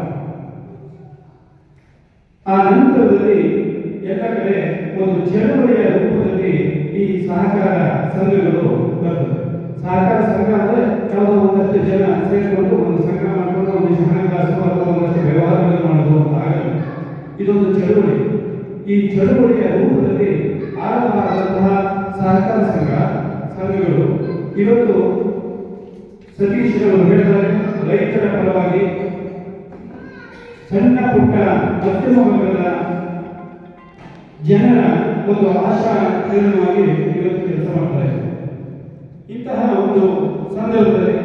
S5: ಆ ನಂತರದಲ್ಲಿ ಎಲ್ಲ ಕಡೆ ಒಂದು ಚಳವಳಿಯ ರೂಪದಲ್ಲಿ ಈ ಸಹಕಾರ ಸಂಘಗಳು ಬರ್ತದೆ. ಸಹಕಾರ ಸಂಘ ಅಂದರೆ ಯಾವುದೋ ಒಂದಷ್ಟು ಜನ ಸೇರಿಕೊಂಡು ಒಂದು ಸಂಘ ಮಾಡಿಕೊಂಡು ಒಂದಿಷ್ಟು ಹಣಕಾಸು ಅಥವಾ ಒಂದಷ್ಟು ವ್ಯವಹಾರಗಳನ್ನು ಮಾಡೋದು ಅಂತ ಆಗಲ್ಲ. ಇದೊಂದು ಚಳವಳಿ. ಈ ಚಳವಳಿಯ ರೂಪದಲ್ಲಿ ಆರಂಭ ಆದಂತಹ ಸಹಕಾರ ಸಂಘಗಳು ಇವತ್ತು ಸತೀಶ್ ಅವರು ಹೇಳಿದ್ದಾರೆ, ರೈತರ ಪರವಾಗಿ ಸಣ್ಣ ಪುಟ್ಟ ಮಧ್ಯಮ ವರ್ಗದ ಜನರ ಒಂದು ಆಶಾ ಕಿರಣವಾಗಿ ಇವತ್ತು ಕೆಲಸ ಮಾಡ್ತಾ ಇದೆ. ಇಂತಹ ಒಂದು ಸಂದರ್ಭದಲ್ಲಿ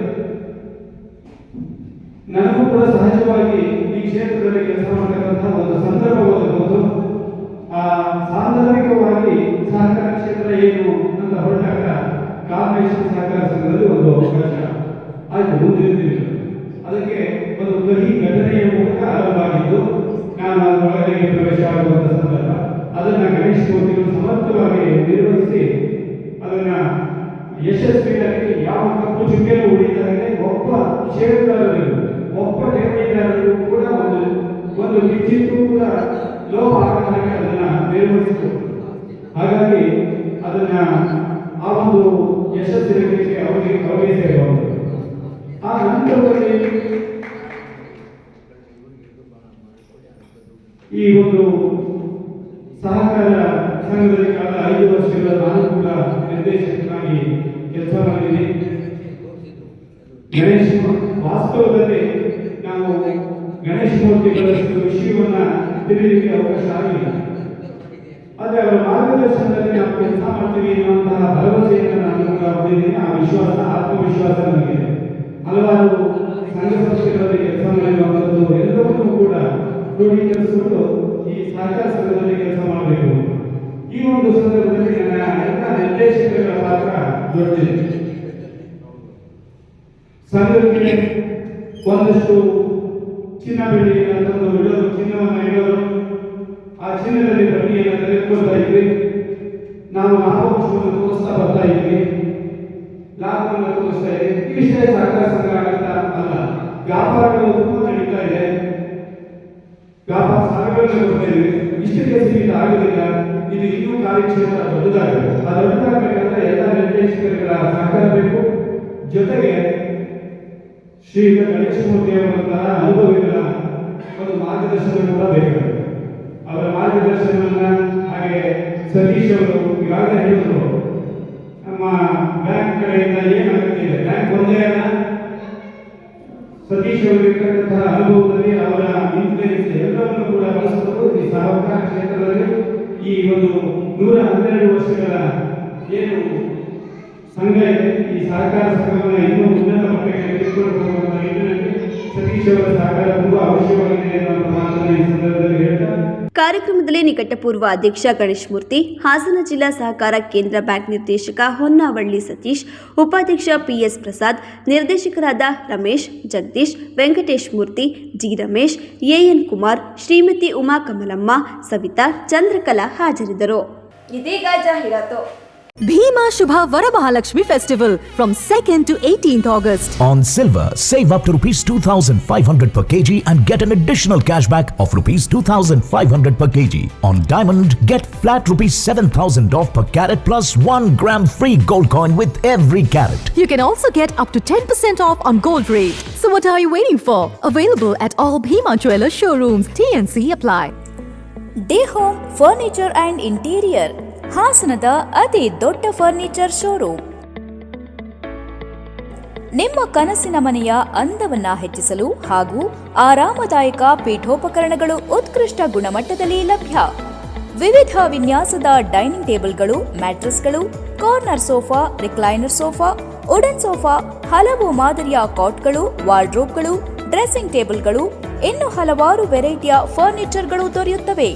S5: ನನಗೂ ಕೂಡ ಸಹಜವಾಗಿ ಈ ಕ್ಷೇತ್ರದಲ್ಲಿ ಕೆಲಸ ಮಾಡತಕ್ಕಂತಹ ಒಂದು ಸಂದರ್ಭ ಒದಗುವುದು. ಆ ಸಾಂದರ್ಭಿಕವಾಗಿ ಸಹಕಾರ ಕ್ಷೇತ್ರ ಏನು ಅಂತ ಹೊರಟಾಗ ಕಾರ್ಪೊರೇಷನ್ ಸಹಕಾರ ಸಂಘದಲ್ಲಿ ಒಂದು ಅವಕಾಶ ಆಯ್ತು, ಮುಂದಿನ ದಿನಗಳು ಅದಕ್ಕೆ ಒಂದು ಕಹಿ ಘಟನೆಯ ಮೂಲಕ ಆರಂಭ ಆಗಿದ್ದು, ನಾನು ಅದರೊಳಗೆ ಪ್ರವೇಶ ಆಗುವಂತ ಸಂದರ್ಭ. ಅದನ್ನ ಗಣೇಶ್ ಮೂರ್ತಿಗಳು ಸಮರ್ಥವಾಗಿ ನಿರ್ವಹಿಸಿ ಅದನ್ನ ಯಶಸ್ವಿಯಾಗಿ ಯಾವ ಕಪ್ಪು ಚುಕ್ಕೆಯನ್ನು ಉಳಿದಾಗಲೇ ಒಬ್ಬ ಷೇರುದಾರರಿಗೂ ಒಬ್ಬ ಠೇವಣಿದಾರರಿಗೂ ಕೂಡ ಒಂದು ಕಿಂಚಿತ್ತೂ ಕೂಡ ಲೋಪ ಆಗದಂತೆ ಅದನ್ನ ನಿರ್ವಹಿಸಿತು. ಹಾಗಾಗಿ ಅದನ್ನ ಆ ಒಂದು ಯಶಸ್ಸಿನ ಅವರಿಗೆ ಸೇರಬಹುದು. ಆ ನಂತರದಲ್ಲಿ ಈ ಒಂದು ಸಹಕಾರ ಸಂಘದಲ್ಲಿ ಕಳೆದ 5 ವರ್ಷಗಳ ನಾನು ಕೂಡ ನಿರ್ದೇಶಕನಾಗಿ ಕೆಲಸ ಮಾಡಿದ್ದೀನಿ. ಗಣೇಶ್ ವಾಸ್ತವದಲ್ಲಿ ನಾವು ಗಣೇಶ್ ಮೂರ್ತಿಗಳ ವಿಷಯವನ್ನ ತಿಳಿಯಲಿಕ್ಕೆ ಅವಕಾಶ ಆಗಿಲ್ಲ. ಆದರೆ ಅವರ ಮಾರ್ಗದರ್ಶನದಲ್ಲಿ ನಾವು ಕೆಲಸ ಮಾಡ್ತೀವಿ ಎನ್ನುವಂತಹ ಭರವಸೆಯನ್ನು ನಾನು ಕೂಡ ಹೊಂದಿದ್ದೀನಿ. ಆ ವಿಶ್ವಾಸ, ಆತ್ಮವಿಶ್ವಾಸ ನನಗಿದೆ. ಹಲವಾರು ಸಂಘ ಸಂಸ್ಥೆಗಳಲ್ಲಿ ಕೆಲಸ ಮಾಡಿರುವಂಥದ್ದು ಎಲ್ಲವನ್ನೂ ಕೂಡ ಕ್ರೋಢೀಕರಿಸಿಕೊಂಡು ಈ ಸಹಕಾರ ಸಂಘದಲ್ಲಿ ಕೆಲಸ ಮಾಡಬೇಕು. ಈ ಒಂದು ಸಂದರ್ಭದಲ್ಲಿ ನನ್ನ ಎಲ್ಲ ನಿರ್ದೇಶಕರ ಪಾತ್ರ ದೊಡ್ಡದಿದೆ. ಸಂಘಕ್ಕೆ ಒಂದಷ್ಟು ಚಿನ್ನ ಬೆಳ್ಳಿಯನ್ನು ತಂದು ಇಡೋದು, ಚಿನ್ನವನ್ನು ಇಡೋದು, ಆ ಚಿನ್ನದಲ್ಲಿ ಬಡ್ಡಿಯನ್ನು ತೆಗೆದುಕೊಳ್ತಾ ಇದ್ವಿ. ನಾವು ಲಾಭಾಂಶವನ್ನು ತೋರಿಸ್ತಾ ಬರ್ತಾ ಇದ್ವಿ, ಲಾಭವನ್ನು ತೋರಿಸ್ತಾ ಇದ್ವಿ. ಇಷ್ಟೇ ಸಹಕಾರ ಸಂಘ ಆಗತ್ತ ಅಲ್ಲ, ವ್ಯಾಪಾರಗಳು ತುಂಬ ನಡೀತಾ ಇದೆ. ವ್ಯಾಪಾರ ಸಾಲಗಳನ್ನು ಕೊಡ್ತೇವೆ, ಇಷ್ಟಕ್ಕೆ ಸೀಮಿತ ಆಗುವುದಿಲ್ಲ. ಇದು ಇನ್ನೂ ಕಾರ್ಯಕ್ಷೇತ್ರ ದೊಡ್ಡದಾಗಿದೆ. ಆ ದೊಡ್ಡದಾಗಬೇಕಾದ್ರೆ ಎಲ್ಲ ನಿರ್ದೇಶಕರ ಸಹಕಾರ ಬೇಕು. ಜೊತೆಗೆ ಶ್ರೀಯುತ ಗಣೇಶ್ ಮೂರ್ತಿ ಅವರಂತಹ ಅನುಭವಿಗಳ ಒಂದು ಮಾರ್ಗದರ್ಶನ ಕೂಡ ಬೇಕಾಗುತ್ತೆ. ಅವರ ಮಾರ್ಗದರ್ಶನವನ್ನ ಹಾಗೆ ಸತೀಶ್ ಅವರು ಈಗಾಗಲೇ ಹೇಳಿದ್ರು, ನಮ್ಮ ಬ್ಯಾಂಕ್ ಕಡೆಯಿಂದ ಏನು ಅಗತ್ಯ ಇದೆ, ಬ್ಯಾಂಕ್ ಒಂದೇ ಅಲ್ಲ, ಸತೀಶ್ ಅವರಿರ್ತಕ್ಕಂತಹ ಅನುಭವದಲ್ಲಿ ಅವರ ಇನ್ಫ್ಲೂಯೆನ್ಸ್ ಎಲ್ಲವನ್ನು ಕೂಡ ಬಳಸಿಕೊಂಡು ಈ ಸಹಕಾರ ಕ್ಷೇತ್ರದಲ್ಲಿ ಈ ಒಂದು 112 ವರ್ಷಗಳ ಏನು ಸಂಘ ಇದೆ, ಈ ಸಹಕಾರ ಸಂಘವನ್ನು ಇನ್ನೂ ಉನ್ನತ ಮಟ್ಟಕ್ಕೆ ತೆಗೆದುಕೊಂಡು ಹೋಗುವಂತಹ ನಿಟ್ಟಿನಲ್ಲಿ ಸತೀಶ್ ಅವರ ಸಹಕಾರ ತುಂಬಾ ಅವಶ್ಯವಾಗಿದೆ ಎನ್ನುವ ಮಾತನ್ನು ಈ ಸಂದರ್ಭದಲ್ಲಿ ಹೇಳ್ತಾ,
S1: ಕಾರ್ಯಕ್ರಮದಲ್ಲಿ ನಿಕಟಪೂರ್ವ ಅಧ್ಯಕ್ಷ ಗಣೇಶ್ ಮೂರ್ತಿ, ಹಾಸನ ಜಿಲ್ಲಾ ಸಹಕಾರ ಕೇಂದ್ರ ಬ್ಯಾಂಕ್ ನಿರ್ದೇಶಕ ಹೊನ್ನಾವಳ್ಳಿ ಸತೀಶ್, ಉಪಾಧ್ಯಕ್ಷ PS ಪ್ರಸಾದ್, ನಿರ್ದೇಶಕರಾದ ರಮೇಶ್, ಜಗದೀಶ್, ವೆಂಕಟೇಶ್ ಮೂರ್ತಿ, ಜಿ ರಮೇಶ್, AN ಕುಮಾರ್, ಶ್ರೀಮತಿ ಉಮಾ ಕಮಲಮ್ಮ, ಸವಿತಾ, ಚಂದ್ರಕಲಾ ಹಾಜರಿದ್ದರು. ಇದೀಗ ಜಾಹೀರಾತು.
S6: Bhima Shubha Varamahalakshmi Festival from 2nd to 18th August.
S7: On silver, save up to rupees 2,500 per kg and get an additional cashback of rupees 2,500 per kg. On diamond, get flat rupees 7,000 off per carat plus 1 gram free gold coin with every carat.
S6: You can also get up to 10% off on gold rate. So what are you waiting for? Available at all Bhima Jewelers showrooms. TNC apply.
S8: Day home furniture and interior, ಹಾಸನದ ಅತಿ ದೊಡ್ಡ ಫರ್ನಿಚರ್ ಶೋರೂಮ್. ನಿಮ್ಮ ಕನಸಿನ ಮನೆಯ ಅಂದವನ್ನ ಹೆಚ್ಚಿಸಲು ಹಾಗೂ ಆರಾಮದಾಯಕ ಪೀಠೋಪಕರಣಗಳು ಉತ್ಕೃಷ್ಟ ಗುಣಮಟ್ಟದಲ್ಲಿ ಲಭ್ಯ. ವಿವಿಧ ವಿನ್ಯಾಸದ ಡೈನಿಂಗ್ ಟೇಬಲ್ಗಳು, ಮ್ಯಾಟ್ರೆಸ್ಗಳು, corner sofa, recliner sofa, wooden sofa, ಹಲವು ಮಾದರಿಯ ಕಾಟ್ಗಳು, ವಾರ್ಡ್ರೋಬ್ಗಳು, ಡ್ರೆಸ್ಸಿಂಗ್ ಟೇಬಲ್ಗಳು, ಇನ್ನು ಹಲವಾರು ವೆರೈಟಿಯ ಫರ್ನಿಚರ್ಗಳು ದೊರೆಯುತ್ತವೆ.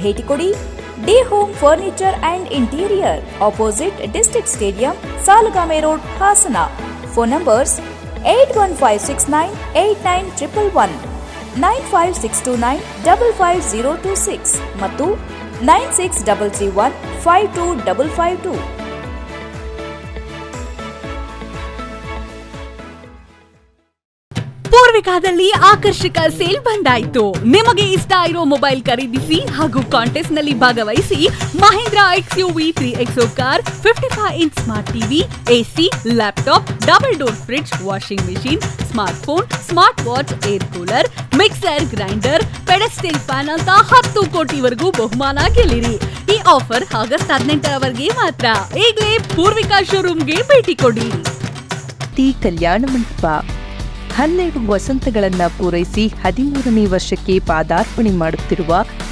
S8: ಭೇಟಿ ಕೊಡಿ day home furniture and interior, opposite district stadium, Salagame road, Hassan. Phone numbers 8156989111, 9562955026 ಮತ್ತು 9633152552.
S6: ಪೂರ್ವಿಕಾದಲ್ಲಿ ಆಕರ್ಷಕ ಸೇಲ್ ಬಂದಾಯ್ತು. ನಿಮಗೆ ಇಷ್ಟ ಇರೋ ಮೊಬೈಲ್ ಖರೀದಿಸಿ ಹಾಗೂ ಕಾಂಟೆಸ್ಟ್ ನಲ್ಲಿ ಭಾಗವಹಿಸಿ. Mahindra XUV 3XO car, 55 inch smart TV, AC, laptop, double door fridge, washing machine, smart phone, smart watch, air cooler, mixer grinder, pedestal fan ಅಂತ 10 ಕೋಟಿವರೆಗೂ ಬಹುಮಾನ ಗೆಲ್ಲಿರಿ. ಈ ಆಫರ್ ಆಗಸ್ಟ್ 18ರವರೆಗೆ ಮಾತ್ರ. ಈಗಲೇ ಪೂರ್ವಿಕಾ ಶೋರೂಮ್ಗೆ ಭೇಟಿ ಕೊಡಿ.
S9: ಕಲ್ಯಾಣ ಮಂಟಪ, 12 ವಸಂತಗಳನ್ನು ಪೂರೈಸಿ 13ನೇ ವರ್ಷಕ್ಕೆ ಪಾದಾರ್ಪಣೆ ಮಾಡುತ್ತಿರುವ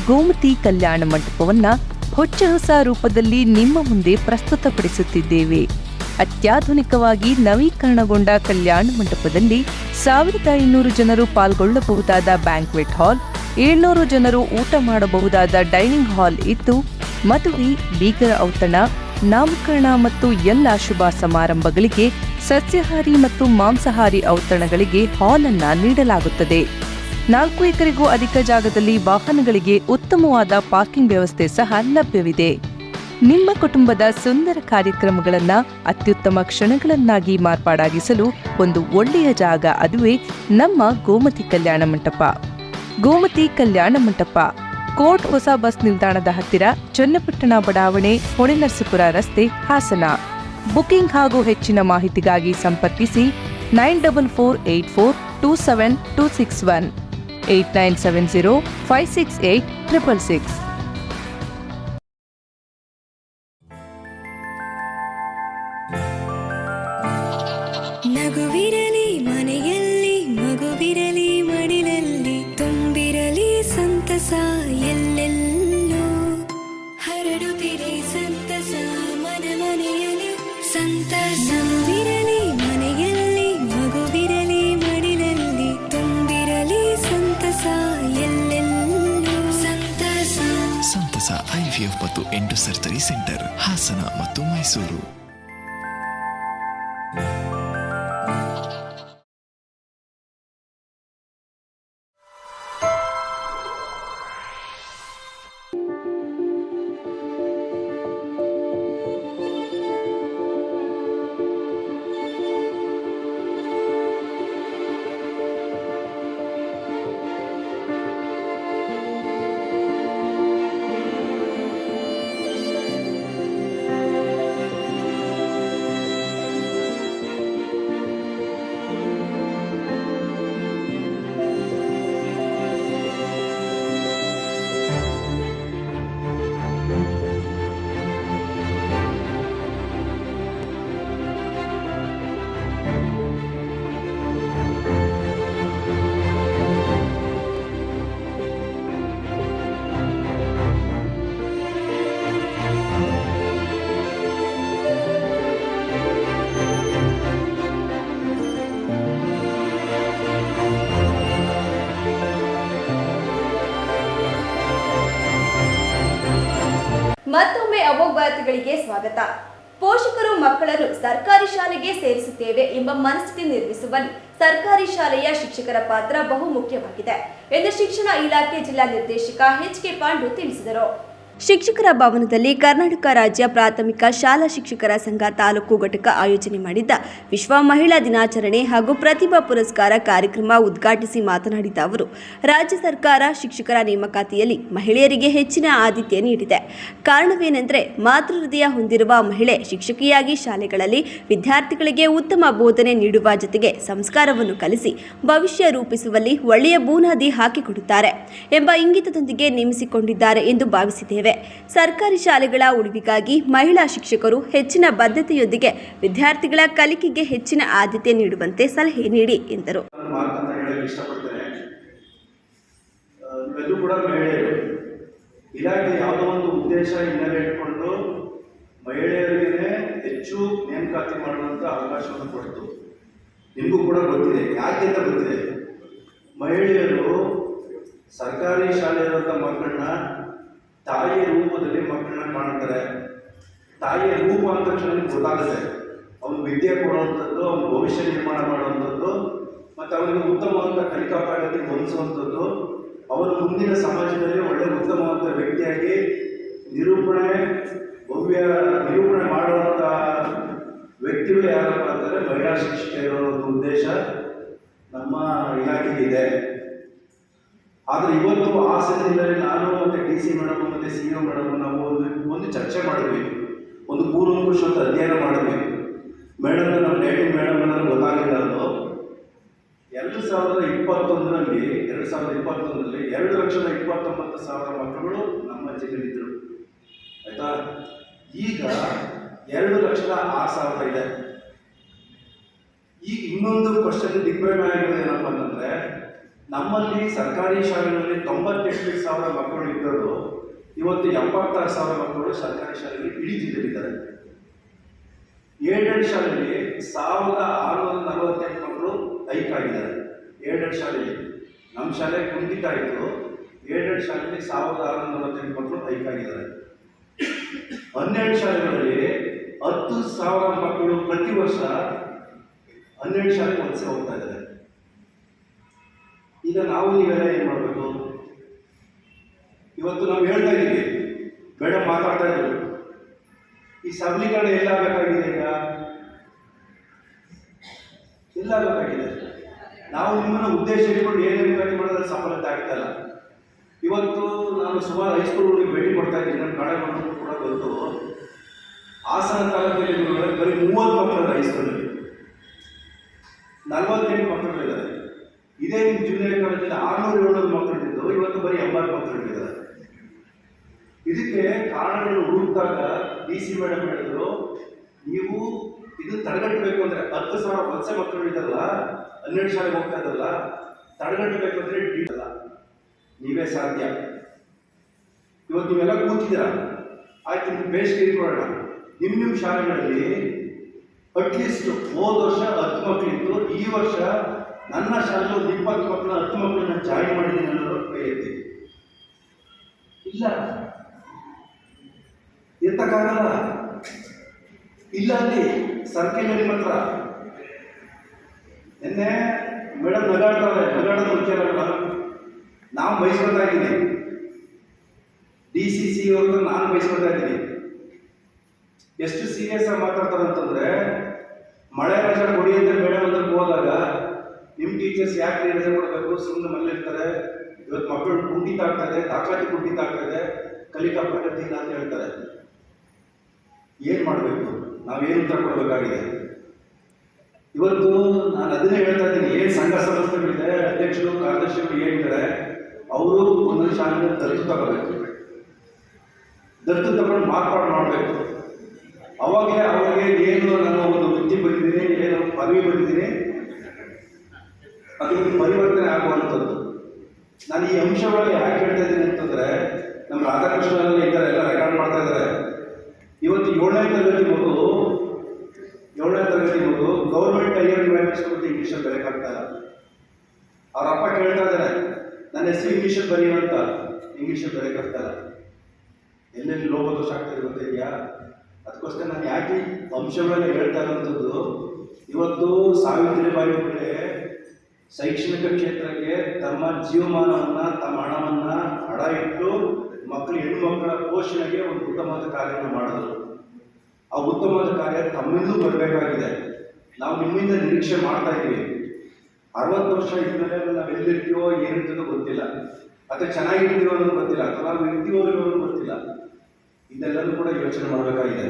S9: ಗೋಮತಿ ಕಲ್ಯಾಣ ಮಂಟಪವನ್ನು ಹೊಚ್ಚ ಹೊಸ ರೂಪದಲ್ಲಿ ನಿಮ್ಮ ಮುಂದೆ ಪ್ರಸ್ತುತಪಡಿಸುತ್ತಿದ್ದೇವೆ. ಅತ್ಯಾಧುನಿಕವಾಗಿ ನವೀಕರಣಗೊಂಡ ಕಲ್ಯಾಣ ಮಂಟಪದಲ್ಲಿ 1500 ಜನರು ಪಾಲ್ಗೊಳ್ಳಬಹುದಾದ ಬ್ಯಾಂಕ್ವೆಟ್ ಹಾಲ್, 700 ಜನರು ಊಟ ಮಾಡಬಹುದಾದ ಡೈನಿಂಗ್ ಹಾಲ್ ಇದ್ದು, ಮದುವೆ, ಬೀಗರ ಔತಣ, ನಾಮಕರಣ ಮತ್ತು ಎಲ್ಲ ಶುಭ ಸಮಾರಂಭಗಳಿಗೆ ಸಸ್ಯಾಹಾರಿ ಮತ್ತು ಮಾಂಸಾಹಾರಿ ಔತಣಗಳಿಗೆ ಹಾಲ್ ಅನ್ನು ನೀಡಲಾಗುತ್ತದೆ. 4 ಎಕರೆಗೂ ಅಧಿಕ ಜಾಗದಲ್ಲಿ ವಾಹನಗಳಿಗೆ ಉತ್ತಮವಾದ ಪಾರ್ಕಿಂಗ್ ವ್ಯವಸ್ಥೆ ಸಹ ಲಭ್ಯವಿದೆ. ನಿಮ್ಮ ಕುಟುಂಬದ ಸುಂದರ ಕಾರ್ಯಕ್ರಮಗಳನ್ನು ಅತ್ಯುತ್ತಮ ಕ್ಷಣಗಳನ್ನಾಗಿ ಮಾರ್ಪಾಡಾಗಿಸಲು ಒಂದು ಒಳ್ಳೆಯ ಜಾಗ, ಅದುವೇ ನಮ್ಮ ಗೋಮತಿ ಕಲ್ಯಾಣ ಮಂಟಪ. ಗೋಮತಿ ಕಲ್ಯಾಣ ಮಂಟಪ, ಕೋರ್ಟ್ ಹೊಸ ಬಸ್ ನಿಲ್ದಾಣದ ಹತ್ತಿರ, ಚನ್ನಪಟ್ಟಣ ಬಡಾವಣೆ, ಹೊಳೆನರಸೀಪುರ ರಸ್ತೆ, ಹಾಸನ. ಬುಕಿಂಗ್ ಹಾಗೂ ಹೆಚ್ಚಿನ ಮಾಹಿತಿಗಾಗಿ ಸಂಪರ್ಕಿಸಿ 9448427261 8970568666.
S10: ನಗುವಿರಲಿ ಮನೆಯಲ್ಲಿ, ಮಗುವಿರಲಿ ಮಡಿಲಲ್ಲಿ, ತುಂಬಿರಲಿ ಸಂತಸ ಎಲ್ಲೆಲ್ಲೂ, ಹರಡುತ್ತಿರಿ ಸಂತಸ ಮನ ಮನೆಯಲ್ಲಿ ಸಂತಸ. ನಗುವಿರಲಿ ಮನೆಯಲ್ಲಿ, ಮಗುವಿರಲಿ ಮಡಿಲಲ್ಲಿ, ತುಂಬಿರಲಿ ಸಂತಸ ಎಲ್ಲೆಲ್ಲೂ ಸಂತಸ.
S11: ಸಂತಸ IVF ಮತ್ತು ಎಂಟು ಸರ್ಜರಿ ಸೆಂಟರ್, ಹಾಸನ ಮತ್ತು ಮೈಸೂರು.
S1: ಮತ್ತೊಮ್ಮೆ ಅಮೋಘ ವಾರ್ತೆಗಳಿಗೆ ಸ್ವಾಗತ. ಪೋಷಕರು ಮಕ್ಕಳನ್ನು ಸರ್ಕಾರಿ ಶಾಲೆಗೆ ಸೇರಿಸುತ್ತೇವೆ ಎಂಬ ಮನಸ್ಥಿತಿ ನಿರ್ಮಿಸುವಲ್ಲಿ ಸರ್ಕಾರಿ ಶಾಲೆಯ ಶಿಕ್ಷಕರ ಪಾತ್ರ ಬಹುಮುಖ್ಯವಾಗಿದೆ ಎಂದು ಶಿಕ್ಷಣ ಇಲಾಖೆ ಜಿಲ್ಲಾ ನಿರ್ದೇಶಕ HK ಪಾಂಡು ತಿಳಿಸಿದರು. ಶಿಕ್ಷಕರ ಭವನದಲ್ಲಿ ಕರ್ನಾಟಕ ರಾಜ್ಯ ಪ್ರಾಥಮಿಕ ಶಾಲಾ ಶಿಕ್ಷಕರ ಸಂಘ ತಾಲೂಕು ಘಟಕ ಆಯೋಜನೆ ಮಾಡಿದ್ದ ವಿಶ್ವ ಮಹಿಳಾ ದಿನಾಚರಣೆ ಹಾಗೂ ಪ್ರತಿಭಾ ಪುರಸ್ಕಾರ ಕಾರ್ಯಕ್ರಮ ಉದ್ಘಾಟಿಸಿ ಮಾತನಾಡಿದ ಅವರು, ರಾಜ್ಯ ಸರ್ಕಾರ ಶಿಕ್ಷಕರ ನೇಮಕಾತಿಯಲ್ಲಿ ಮಹಿಳೆಯರಿಗೆ ಹೆಚ್ಚಿನ ಆದ್ಯತೆ ನೀಡಿದೆ. ಕಾರಣವೇನೆಂದರೆ, ಮಾತೃ ಹೃದಯ ಹೊಂದಿರುವ ಮಹಿಳೆ ಶಿಕ್ಷಕಿಯಾಗಿ ಶಾಲೆಗಳಲ್ಲಿ ವಿದ್ಯಾರ್ಥಿಗಳಿಗೆ ಉತ್ತಮ ಬೋಧನೆ ನೀಡುವ ಜೊತೆಗೆ ಸಂಸ್ಕಾರವನ್ನು ಕಲಿಸಿ ಭವಿಷ್ಯ ರೂಪಿಸುವಲ್ಲಿ ಒಳ್ಳೆಯ ಬುನಾದಿ ಹಾಕಿಕೊಡುತ್ತಾರೆ ಎಂಬ ಇಂಗಿತದೊಂದಿಗೆ ನೇಮಿಸಿಕೊಂಡಿದ್ದಾರೆ ಎಂದು ಭಾವಿಸಿದ್ದೇವೆ. ಸರ್ಕಾರಿ ಶಾಲೆಗಳ ಉಳಿವಿಗಾಗಿ ಮಹಿಳಾ ಶಿಕ್ಷಕರು ಹೆಚ್ಚಿನ ಬದ್ಧತೆಯೊಂದಿಗೆ ವಿದ್ಯಾರ್ಥಿಗಳ ಕಲಿಕೆಗೆ ಹೆಚ್ಚಿನ ಆದ್ಯತೆ ನೀಡುವಂತೆ ಸಲಹೆ ನೀಡಿ ಎಂದರು.
S12: ಇಲಾಖೆ ಯಾವುದೋ ಒಂದು ಉದ್ದೇಶ ಹಿನ್ನೆಲೆ ಇಟ್ಕೊಂಡು ಮಹಿಳೆಯರಿಗೆ ಹೆಚ್ಚು ನೇಮಕಾತಿ ಮಾಡುವಂಥ ಅವಕಾಶವನ್ನು ಕೊಡ್ತು. ನಿಮಗೂ ಕೂಡ ಗೊತ್ತಿದೆ, ಯಾಕೆ ಅಂತ ಗೊತ್ತಿದೆ. ಮಹಿಳೆಯರು ಸರ್ಕಾರಿ ಶಾಲೆಯಲ್ಲಿರುವಂಥ ಮಕ್ಕಳನ್ನ ತಾಯಿಯ ರೂಪದಲ್ಲಿ ಮಕ್ಕಳನ್ನ ಕಾಣ್ತಾರೆ. ತಾಯಿಯ ರೂಪ ಅಂದ ತಕ್ಷಣ ಗೊತ್ತಾಗುತ್ತೆ. ಅವನು ವಿದ್ಯೆ ಕೊಡುವಂಥದ್ದು, ಅವನ ಭವಿಷ್ಯ ನಿರ್ಮಾಣ ಮಾಡುವಂಥದ್ದು, ಮತ್ತು ಅವನಿಗೆ ಉತ್ತಮವಾದ ಕಲಿಕಾ ಪ್ರಗತಿ ಹೊಂದಿಸುವಂಥದ್ದು, ಅವನು ಮುಂದಿನ ಸಮಾಜದಲ್ಲಿ ಒಳ್ಳೆಯ ಉತ್ತಮವಾದ ವ್ಯಕ್ತಿಯಾಗಿ ನಿರೂಪಣೆ ಮಾಡುವಂಥ ವ್ಯಕ್ತಿಗಳು ಯಾರಪ್ಪ ಅಂದರೆ ಮಹಿಳಾ ಶಿಕ್ಷಕಿಯರ ಒಂದು ಉದ್ದೇಶ ನಮ್ಮ ಇಲಾಖೆಗಿದೆ. ಆದರೆ ಇವತ್ತು ಆ ಸಂದರ್ಭದಲ್ಲಿ ನಾನು ಮತ್ತು DC ಮೇಡಮ್ ಮತ್ತು CEO ಮೇಡಮ್ ನಾವು ಒಂದು ಚರ್ಚೆ ಮಾಡಿದ್ವಿ, ಒಂದು ಕೂಲಂಕುಷವಾದ ಅಧ್ಯಯನ ಮಾಡಿದ್ವಿ. ಮೇಡಮ್ ನಮ್ಮ ನೇಟಿವ್ ಮೇಡಮ್ ಅನ್ನೋದು ಗೊತ್ತಾಗಲಿಲ್ಲ. ಅದು 2021ರಲ್ಲಿ 2,29,000 ಮಕ್ಕಳು ನಮ್ಮ ಜಿಲ್ಲೆಯಲ್ಲಿದ್ದರು. ಆಯಿತಾ? ಈಗ 2,06,000 ಇದೆ. ಈಗ ಇನ್ನೊಂದು ಕ್ವಶನ್ ದಿಗ್ಭ್ರಮೆ ಆಗಿರೋದು ಏನಪ್ಪ ಅಂತಂದರೆ, ನಮ್ಮಲ್ಲಿ ಸರ್ಕಾರಿ ಶಾಲೆಗಳಲ್ಲಿ 98,000 ಮಕ್ಕಳು ಇದ್ದರು, ಇವತ್ತು 76,000 ಮಕ್ಕಳು ಸರ್ಕಾರಿ ಶಾಲೆಯಲ್ಲಿ ಇಡೀ ಜಿಲ್ಲೆಯಲ್ಲಿದ್ದಾರೆ. ಏಡೆಡ್ ಶಾಲೆಯಲ್ಲಿ 1,648 ಮಕ್ಕಳು ಹೈಕ್ ಆಗಿದ್ದಾರೆ. ಏಡೆಡ್ ಶಾಲೆಯಲ್ಲಿ ನಮ್ಮ ಶಾಲೆ ಕುಂಠಿತ ಆಯಿತು, ಏಡೆಡ್ ಶಾಲೆಯಲ್ಲಿ 1,648 ಮಕ್ಕಳು ಹೈಕ್ ಆಗಿದ್ದಾರೆ. 12 ಶಾಲೆಗಳಲ್ಲಿ 10,000 ಮಕ್ಕಳು ಪ್ರತಿ ವರ್ಷ 12 ಶಾಲೆಗೆ ವಲಸೆ ಹೋಗ್ತಾ ಇದ್ದಾರೆ. ಈಗ ನಾವು ನೀವೆಲ್ಲ ಏನು ಮಾಡಬೇಕು? ಇವತ್ತು ನಾವು ಹೇಳ್ತಾ ಇದ್ದೀವಿ, ಮೇಡಮ್ ಮಾತಾಡ್ತಾ ಇದ್ರು, ಈ ಸಬಲೀಕರಣ ಎಲ್ಲಾಗಬೇಕಾಗಿದೆ, ಈಗ ಎಲ್ಲಾಗಬೇಕಾಗಿದೆ. ನಾವು ನಿಮ್ಮನ್ನು ಉದ್ದೇಶ ಇಟ್ಕೊಂಡು ಏನೇನು ಕಾರ್ಯ ಮಾಡೋದ್ರೆ ಸಫಲತೆ ಆಗ್ತಾ ಇಲ್ಲ. ಇವತ್ತು ನಾನು ಸುಮಾರು ಹೈಸ್ಕೂಲ್ಗಳಿಗೆ ಭೇಟಿ ಕೊಡ್ತಾ ಇದ್ದೀನಿ, ನನ್ನ ಕಡೆ ಮಾಡೋದು ಕೂಡ ಗೊತ್ತು. ಹಾಸನ ತಾಲೂಕಲ್ಲಿ ಬರೀ 30 ಮಕ್ಕಳು ಹೈಸ್ಕೂಲಲ್ಲಿ, 48 ಮಕ್ಕಳಿದ್ದಾರೆ. ಇದೇ ನಿಮ್ಮ ಜೂನಿಯರ್ ಕಾಲೇಜಲ್ಲಿ 600-700 ಮಕ್ಕಳಿದ್ದು ಇವತ್ತು ಬರೀ 80 ಮಕ್ಕಳಿದ್ದಾರೆ. ಇದಕ್ಕೆ ಕಾರಣಗಳು ಹುಡುಕಿದಾಗ DC ಮೇಡಮ್ ಹೇಳಿದ್ರು, ನೀವು ಇದು ತಡೆಗಟ್ಟಬೇಕು ಅಂದರೆ 10,000 ವಲಸೆ ಮಕ್ಕಳು ಇದ್ದಲ್ಲ, 12 ಶಾಲೆಗೆ ಹೋಗ್ತಾ ಇದ್ದಲ್ಲ, ತಡೆಗಟ್ಟಬೇಕು ಅಂದರೆ ಅಲ್ಲ, ನೀವೇ ಸಾಧ್ಯ. ಇವತ್ತು ನೀವೆಲ್ಲ ಕೂತಿದ್ದೀರಾ, ಆಯ್ತು, ನಿಮ್ಗೆ ಬೇಸಿಗೆ ಇಟ್ಕೊಳ್ಳೋಣ. ನಿಮ್ಮ ಶಾಲೆಗಳಲ್ಲಿ ಅಟ್ಲೀಸ್ಟ್ ಹೋದ ವರ್ಷ 10 ಮಕ್ಕಳಿತ್ತು, ಈ ವರ್ಷ ನನ್ನ ಶಾಲೆಯಲ್ಲಿ ಒಂದು 20 ಮಕ್ಕಳು 10 ಮಕ್ಕಳನ್ನ ಜಾಯಿನ್ ಮಾಡಿದ್ದೀನಿ ಅನ್ನೋರು ಕೈ ಎತ್ತಿ. ಇಲ್ಲ, ಎತ್ತಕ್ಕಾಗಲ್ಲ. ಇಲ್ಲ, ಅಲ್ಲಿ ಸರ್ಕಿಲ್ ನಿಮ್ಮ ಹತ್ರ ನಿನ್ನೆ ಮೇಡಮ್ ನಗಾಡ್ತಾರೆ, ನಗಾಡೋದು ಮುಖ್ಯ. ನಾವು ಬಯಸ್ಕೊಳ್ತಾ ಇದ್ದೀನಿ, DCC ಅವ್ರದ್ದು ನಾನು ಬಯಸ್ಕೊಳ್ತಾ ಇದ್ದೀನಿ. ಎಷ್ಟು ಸೀರಿಯಸ್ ಆಗಿ ಮಾತಾಡ್ತಾರೆ ಅಂತಂದ್ರೆ, ಮಳೆ ರಜೆ ಕೊಡಿ ಅಂತ ಮೇಡಮ್ ಅಂತ ಹೋದಾಗ ನಿಮ್ಮ ಟೀಚರ್ಸ್ ಯಾಕೆ ರಜೆ ಕೊಡಬೇಕು, ಸುಮ್ಮನೆ ಮನೇಲಿರ್ತಾರೆ. ಇವತ್ತು ಮಕ್ಕಳು ಕುಂಠಿತ ಆಗ್ತದೆ, ದಾಖಲಾತಿ ಕುಂಠಿತ ಆಗ್ತದೆ, ಕಲಿಕಾ ಪ್ರಗತಿ ಇಲ್ಲ ಅಂತ ಹೇಳ್ತಾರೆ. ಏನು ಮಾಡಬೇಕು? ನಾವೇನು ಉತ್ತರ ಕೊಡಬೇಕಾಗಿದೆ? ಇವತ್ತು ನಾನು ಅದನ್ನೇ ಹೇಳ್ತಾ ಇದ್ದೀನಿ, ಏನು ಸಂಘ ಸಂಸ್ಥೆಗಳಿದೆ, ಅಧ್ಯಕ್ಷರು ಕಾರ್ಯದರ್ಶಿಗಳು ಏನಿದ್ದಾರೆ, ಅವರು ಒಂದೊಂದು ಶಾಲೆಗೆ ದತ್ತು ತಗೋಬೇಕು. ದತ್ತು ತಗೊಂಡು ಮಾರ್ಪಾಡು ಮಾಡಬೇಕು. ಅವಾಗಲೇ ಅವರಿಗೆ ಏನು ನಾನು ಒಂದು ವೃತ್ತಿ ಬಂದಿದ್ದೀನಿ, ಏನು ಪದವಿ ಬಂದಿದ್ದೀನಿ, ಅದು ಪರಿವರ್ತನೆ ಆಗುವಂಥದ್ದು. ನಾನು ಈ ಅಂಶಗಳಲ್ಲಿ ಯಾಕೆ ಹೇಳ್ತಾ ಇದ್ದೀನಿ ಅಂತಂದರೆ, ನಮ್ಮ ರಾಧಾಕೃಷ್ಣರಲ್ಲಿ ಇದ್ದಾರೆ, ಎಲ್ಲ ರೆಕಾರ್ಡ್ ಮಾಡ್ತಾ ಇದ್ದಾರೆ. ಇವತ್ತು 7ನೇ ತರಗತಿ ಮಗು ಗೌರ್ಮೆಂಟ್ ಹೈಯರ್ ಪ್ರೈಮರಿ ಸ್ಕೂಲ್ ಇಂಗ್ಲೀಷಲ್ಲಿ ಬರೆಯೋಕ್ಕಾಗ್ತಾ ಇಲ್ಲ. ಅವ್ರ ಅಪ್ಪ ಕೇಳ್ತಾ ಇದ್ದಾರೆ, ನನ್ನ ಹೆಸರು ಇಂಗ್ಲೀಷಲ್ಲಿ ಬರೆಯುವಂತ, ಇಂಗ್ಲೀಷಲ್ಲಿ ಬರೆಯೋಕ್ಕಾಗ್ತಾ ಇಲ್ಲ. ಎಲ್ಲೆಲ್ಲಿ ಲೋಪದೋಷ ಆಗ್ತದೆ ಗೊತ್ತಿದೆಯಾ? ಅದಕ್ಕೋಸ್ಕರ ನಾನು ಯಾಕೆ ಅಂಶಗಳಲ್ಲಿ ಹೇಳ್ತಾ ಇರೋಂಥದ್ದು, ಇವತ್ತು ಸಾವಿತ್ರಿಬಾಯಿ ಫುಲೆ ಶೈಕ್ಷಣಿಕ ಕ್ಷೇತ್ರಕ್ಕೆ ತಮ್ಮ ಜೀವಮಾನವನ್ನು, ತಮ್ಮ ಹಣವನ್ನು ಹಣ ಇಟ್ಟು ಹೆಣ್ಣು ಮಕ್ಕಳ ಪೋಷಣೆಗೆ ಒಂದು ಉತ್ತಮವಾದ ಕಾರ್ಯವನ್ನು ಮಾಡಿದ್ರು. ಆ ಉತ್ತಮವಾದ ಕಾರ್ಯ ತಮ್ಮಿಂದಲೂ ಬರಬೇಕಾಗಿದೆ. ನಾವು ನಿಮ್ಮಿಂದ ನಿರೀಕ್ಷೆ ಮಾಡ್ತಾ ಇದ್ದೀವಿ. 60 ವರ್ಷ ಇದ್ಮೇಲೆ ನಾವು ಎಲ್ಲಿರ್ತೀವೋ ಏನಿರ್ತದೋ ಗೊತ್ತಿಲ್ಲ, ಅಥವಾ ಚೆನ್ನಾಗಿರ್ತೀವೋ ಅನ್ನೋದು ಗೊತ್ತಿಲ್ಲ, ಅಥವಾ ನಾವು ಇರ್ತೀವೋ ಅನ್ನೋದು ಗೊತ್ತಿಲ್ಲ. ಇದೆಲ್ಲರೂ ಕೂಡ ಯೋಚನೆ ಮಾಡಬೇಕಾಗಿದೆ.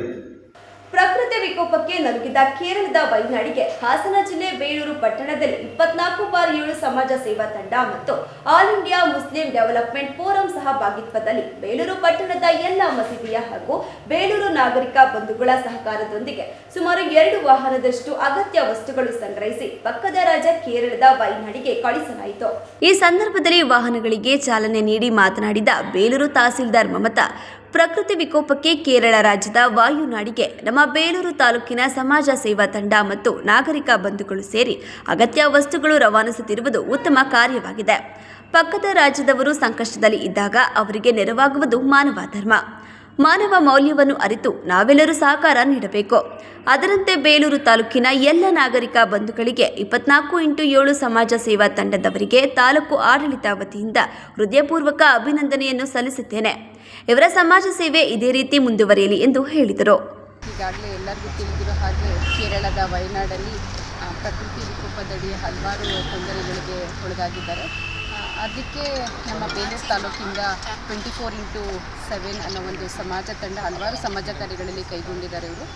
S1: ಪ್ರಕೃತಿ ವಿಕೋಪಕ್ಕೆ ನಲುಗಿದ ಕೇರಳದ ವೈನಾಡಿಗೆ ಹಾಸನ ಜಿಲ್ಲೆ ಬೇಲೂರು ಪಟ್ಟಣದಲ್ಲಿ 24/7 ಸಮಾಜ ಸೇವಾ ತಂಡ ಮತ್ತು all India Muslim development forum ಸಹಭಾಗಿತ್ವದಲ್ಲಿ ಬೇಲೂರು ಪಟ್ಟಣದ ಎಲ್ಲ ಮಸೀದಿಯ ಹಾಗೂ ಬೇಲೂರು ನಾಗರಿಕ ಬಂಧುಗಳ ಸಹಕಾರದೊಂದಿಗೆ ಸುಮಾರು 2 ವಾಹನದಷ್ಟು ಅಗತ್ಯ ವಸ್ತುಗಳು ಸಂಗ್ರಹಿಸಿ ಪಕ್ಕದ ರಾಜ್ಯ ಕೇರಳದ ವೈನಾಡಿಗೆ ಕಳಿಸಲಾಯಿತು. ಈ ಸಂದರ್ಭದಲ್ಲಿ ವಾಹನಗಳಿಗೆ ಚಾಲನೆ ನೀಡಿ ಮಾತನಾಡಿದ ಬೇಲೂರು ತಹಸೀಲ್ದಾರ್ ಮಮತಾ, ಪ್ರಕೃತಿ ವಿಕೋಪಕ್ಕೆ ಕೇರಳ ರಾಜ್ಯದ ವಾಯುನಾಡಿಗೆ ನಮ್ಮ ಬೇಲೂರು ತಾಲೂಕಿನ ಸಮಾಜ ಸೇವಾ ತಂಡ ಮತ್ತು ನಾಗರಿಕ ಬಂಧುಗಳು ಸೇರಿ ಅಗತ್ಯ ವಸ್ತುಗಳು ರವಾನಿಸುತ್ತಿರುವುದು ಉತ್ತಮ ಕಾರ್ಯವಾಗಿದೆ. ಪಕ್ಕದ ರಾಜ್ಯದವರು ಸಂಕಷ್ಟದಲ್ಲಿ ಇದ್ದಾಗ ಅವರಿಗೆ ನೆರವಾಗುವುದು ಮಾನವ ಧರ್ಮ. ಮಾನವ ಮೌಲ್ಯವನ್ನು ಅರಿತು ನಾವೆಲ್ಲರೂ ಸಹಕಾರ ನೀಡಬೇಕು. ಅದರಂತೆ ಬೇಲೂರು ತಾಲೂಕಿನ ಎಲ್ಲ ನಾಗರಿಕ ಬಂಧುಗಳಿಗೆ 24x7 ಸಮಾಜ ಸೇವಾ ತಂಡದವರಿಗೆ ತಾಲೂಕು ಆಡಳಿತ ವತಿಯಿಂದ ಹೃದಯಪೂರ್ವಕ ಅಭಿನಂದನೆಯನ್ನು ಸಲ್ಲಿಸುತ್ತೇನೆ. ಇವರ ಸಮಾಜ ಸೇವೆ ಇದೇ ರೀತಿ ಮುಂದುವರಿಯಲಿ ಎಂದು ಹೇಳಿದರು.
S13: ಈಗಾಗಲೇ ಎಲ್ಲರಿಗೂ ತಿಳಿದಿರೋ ಹಾಗೆ ಕೇರಳದ ವಯನಾಡಲ್ಲಿ ಪ್ರಕೃತಿ ವಿಕೋಪದಡಿ ಹಲವಾರು ತೊಂದರೆಗಳಿಗೆ ಒಳಗಾಗಿದ್ದಾರೆ. ಅದಕ್ಕೆ ನಮ್ಮ ಬೇಲೂರು ತಾಲೂಕಿಂದ 24x7 ಅನ್ನೋ ಒಂದು ಸಮಾಜ ತಂಡ ಹಲವಾರು ಸಮಾಜ ಕಾರ್ಯಗಳಲ್ಲಿ ಕೈಗೊಂಡಿದ್ದಾರೆ. ಇವರು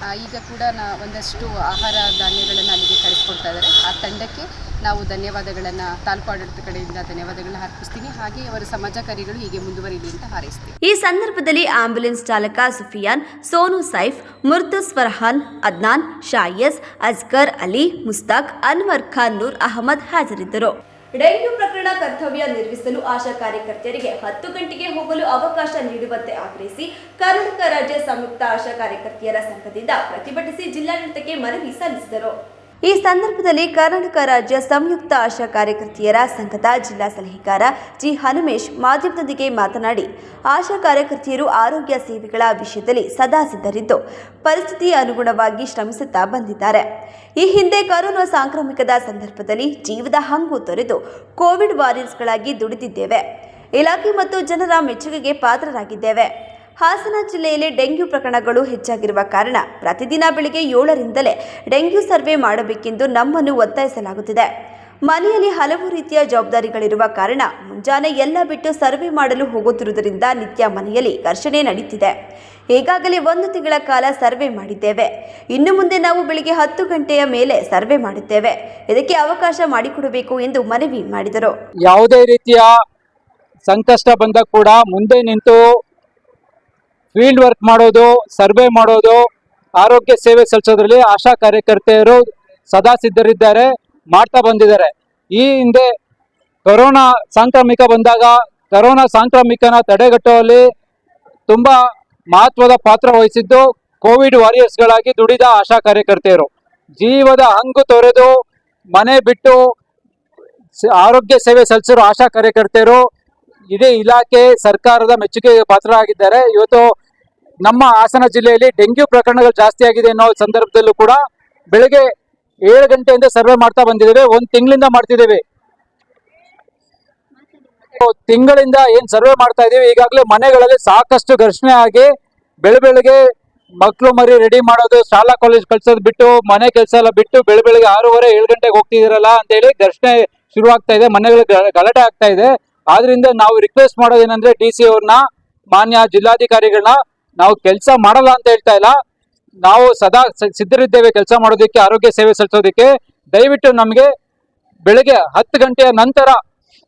S13: ಈಗ ಕೂಡ ಒಂದಷ್ಟು ಆಹಾರ ಧಾನ್ಯಗಳನ್ನು ಅಲ್ಲಿಗೆ ಕಳಿಸ್ಕೊಡ್ತಾ ಇದ್ದಾರೆ. ಆ ತಂಡಕ್ಕೆ ನಾವು ಧನ್ಯವಾದಗಳನ್ನು ತಾಲೂಕು ಆಡಳಿತ ಕಡೆಯಿಂದ ಧನ್ಯವಾದಗಳನ್ನ ಅರ್ಪಿಸ್ತೀನಿ. ಹಾಗೆ ಅವರ ಸಮಾಜ ಕಾರ್ಯಗಳು ಹೀಗೆ ಮುಂದುವರಿಯಲಿ ಅಂತ ಹಾರೈಸ್ತೀವಿ.
S1: ಈ ಸಂದರ್ಭದಲ್ಲಿ ಆಂಬ್ಯುಲೆನ್ಸ್ ಚಾಲಕ ಸುಫಿಯಾನ್, ಸೋನು ಸೈಫ್, ಮುರ್ತುಸ್ ಫರ್ಹಾನ್, ಅದ್ನಾನ್, ಶಾಯಸ್, ಅಜ್ಗರ್ ಅಲಿ, ಮುಸ್ತಾಕ್, ಅನ್ವರ್ ಖಾನ್, ನೂರ್ ಅಹಮದ್ ಹಾಜರಿದ್ದರು. ಡೆಂಗ್ಯೂ ಪ್ರಕರಣ ಕರ್ತವ್ಯ ನಿರ್ವಹಿಸಲು ಆಶಾ ಕಾರ್ಯಕರ್ತೆಯರಿಗೆ 10 ಗಂಟೆಗೆ ಹೋಗಲು ಅವಕಾಶ ನೀಡುವಂತೆ ಆಗ್ರಹಿಸಿ ಕರ್ನಾಟಕ ರಾಜ್ಯ ಸಂಯುಕ್ತ ಆಶಾ ಕಾರ್ಯಕರ್ತೆಯರ ಸಂಘದಿಂದ ಪ್ರತಿಭಟಿಸಿ ಜಿಲ್ಲಾಡಳಿತಕ್ಕೆ ಮನವಿ ಸಲ್ಲಿಸಿದರು. ಈ ಸಂದರ್ಭದಲ್ಲಿ ಕರ್ನಾಟಕ ರಾಜ್ಯ ಸಂಯುಕ್ತ ಆಶಾ ಕಾರ್ಯಕರ್ತೆಯರ ಸಂಘದ ಜಿಲ್ಲಾ ಸಲಹೆಗಾರ ಜಿ ಹನುಮೇಶ್ ಮಾಧ್ಯಮದೊಂದಿಗೆ ಮಾತನಾಡಿ, ಆಶಾ ಕಾರ್ಯಕರ್ತೆಯರು ಆರೋಗ್ಯ ಸೇವೆಗಳ ವಿಷಯದಲ್ಲಿ ಸದಾ ಸಿದ್ಧರಿದ್ದು ಪರಿಸ್ಥಿತಿ ಅನುಗುಣವಾಗಿ ಶ್ರಮಿಸುತ್ತಾ ಬಂದಿದ್ದಾರೆ. ಈ ಹಿಂದೆ ಕೊರೋನಾ ಸಾಂಕ್ರಾಮಿಕದ ಸಂದರ್ಭದಲ್ಲಿ ಜೀವದ ಹಂಗು ತೊರೆದು ಕೋವಿಡ್ ವಾರಿಯರ್ಸ್ಗಳಾಗಿ ದುಡಿದಿದ್ದೇವೆ. ಇಲಾಖೆ ಮತ್ತು ಜನರ ಮೆಚ್ಚುಗೆಗೆ ಪಾತ್ರರಾಗಿದ್ದೇವೆ. ಹಾಸನ ಜಿಲ್ಲೆಯಲ್ಲಿ ಡೆಂಗ್ಯೂ ಪ್ರಕರಣಗಳು ಹೆಚ್ಚಾಗಿರುವ ಕಾರಣ ಪ್ರತಿದಿನ ಬೆಳಗ್ಗೆ 7ರಿಂದಲೇ ಡೆಂಗ್ಯೂ ಸರ್ವೆ ಮಾಡಬೇಕೆಂದು ನಮ್ಮನ್ನು ಒತ್ತಾಯಿಸಲಾಗುತ್ತಿದೆ. ಮನೆಯಲ್ಲಿ ಹಲವು ರೀತಿಯ ಜವಾಬ್ದಾರಿಗಳಿರುವ ಕಾರಣ ಮುಂಜಾನೆ ಎಲ್ಲ ಬಿಟ್ಟು ಸರ್ವೆ ಮಾಡಲು ಹೋಗುತ್ತಿರುವುದರಿಂದ ನಿತ್ಯ ಮನೆಯಲ್ಲಿ ಘರ್ಷಣೆ ನಡೆಯುತ್ತಿದೆ. ಈಗಾಗಲೇ 1 ತಿಂಗಳ ಕಾಲ ಸರ್ವೆ ಮಾಡಿದ್ದೇವೆ. ಇನ್ನು ಮುಂದೆ ನಾವು ಬೆಳಿಗ್ಗೆ 10 ಗಂಟೆಯ ಮೇಲೆ ಸರ್ವೆ ಮಾಡುತ್ತೇವೆ. ಇದಕ್ಕೆ ಅವಕಾಶ ಮಾಡಿಕೊಡಬೇಕು ಎಂದು ಮನವಿ ಮಾಡಿದರು.
S14: ಯಾವುದೇ ರೀತಿಯ ಸಂಕಷ್ಟ ಬಂದಾಗ ಕೂಡ ಮುಂದೆ ನಿಂತು ಫೀಲ್ಡ್ ವರ್ಕ್ ಮಾಡೋದು, ಸರ್ವೆ ಮಾಡೋದು, ಆರೋಗ್ಯ ಸೇವೆ ಸಲ್ಲಿಸೋದ್ರಲ್ಲಿ ಆಶಾ ಕಾರ್ಯಕರ್ತೆಯರು ಸದಾ ಸಿದ್ಧರಿದ್ದಾರೆ, ಮಾಡ್ತಾ ಬಂದಿದ್ದಾರೆ. ಈ ಹಿಂದೆ ಕೊರೋನಾ ಸಾಂಕ್ರಾಮಿಕ ಬಂದಾಗ ಕೊರೋನಾ ಸಾಂಕ್ರಾಮಿಕನ ತಡೆಗಟ್ಟುವಲ್ಲಿ ತುಂಬಾ ಮಹತ್ವದ ಪಾತ್ರ ವಹಿಸಿದ್ದು ಕೋವಿಡ್ ವಾರಿಯರ್ಸ್ಗಳಾಗಿ ದುಡಿದ ಆಶಾ ಕಾರ್ಯಕರ್ತೆಯರು. ಜೀವದ ಹಂಗು ತೊರೆದು ಮನೆ ಬಿಟ್ಟು ಆರೋಗ್ಯ ಸೇವೆ ಸಲ್ಲಿಸಿರೋ ಆಶಾ ಕಾರ್ಯಕರ್ತೆಯರು ಇಡೀ ಇಲಾಖೆ ಸರ್ಕಾರದ ಮೆಚ್ಚುಗೆಗೆ ಪಾತ್ರರಾಗಿದ್ದಾರೆ. ಇವತ್ತು ನಮ್ಮ ಹಾಸನ ಜಿಲ್ಲೆಯಲ್ಲಿ ಡೆಂಗ್ಯೂ ಪ್ರಕರಣಗಳು ಜಾಸ್ತಿ ಆಗಿದೆ ಅನ್ನೋ ಸಂದರ್ಭದಲ್ಲೂ ಕೂಡ ಬೆಳಗ್ಗೆ 7 ಗಂಟೆಯಿಂದ ಸರ್ವೆ ಮಾಡ್ತಾ ಬಂದಿದ್ದೇವೆ. 1 ತಿಂಗಳಿಂದ ಮಾಡ್ತಿದ್ದೇವೆ. ತಿಂಗಳಿಂದ ಏನ್ ಸರ್ವೆ ಮಾಡ್ತಾ ಇದೀವಿ, ಈಗಾಗಲೇ ಮನೆಗಳಲ್ಲಿ ಸಾಕಷ್ಟು ಘರ್ಷಣೆ ಆಗಿ ಬೆಳಗ್ಗೆ ಮಕ್ಕಳು ಮರಿ ರೆಡಿ ಮಾಡೋದು, ಶಾಲಾ ಕಾಲೇಜ್ ಕಳ್ಸೋದು ಬಿಟ್ಟು, ಮನೆ ಕೆಲಸ ಎಲ್ಲ ಬಿಟ್ಟು ಬೆಳಗ್ಗೆ 6:30 7 ಗಂಟೆಗೆ ಹೋಗ್ತಿದಿರಲ್ಲ ಅಂತ ಹೇಳಿ ಘರ್ಷಣೆ ಶುರುವಾಗ್ತಾ ಇದೆ, ಮನೆಗಳಿಗೆ ಗಲಾಟೆ ಆಗ್ತಾ ಇದೆ. ಆದ್ರಿಂದ ನಾವು ರಿಕ್ವೆಸ್ಟ್ ಮಾಡೋದೇನಂದ್ರೆ DC ಅವ್ರನ್ನ, ಮಾನ್ಯ ಜಿಲ್ಲಾಧಿಕಾರಿಗಳನ್ನ, ನಾವು ಕೆಲಸ ಮಾಡಲ್ಲ ಅಂತ ಹೇಳ್ತಾ ಇಲ್ಲ, ನಾವು ಸದಾ ಸಿದ್ಧರಿದ್ದೇವೆ ಕೆಲಸ ಮಾಡೋದಕ್ಕೆ, ಆರೋಗ್ಯ ಸೇವೆ ಸಲ್ಲಿಸೋದಕ್ಕೆ. ದಯವಿಟ್ಟು ನಮಗೆ ಬೆಳಗ್ಗೆ 10 ಗಂಟೆಯ ನಂತರ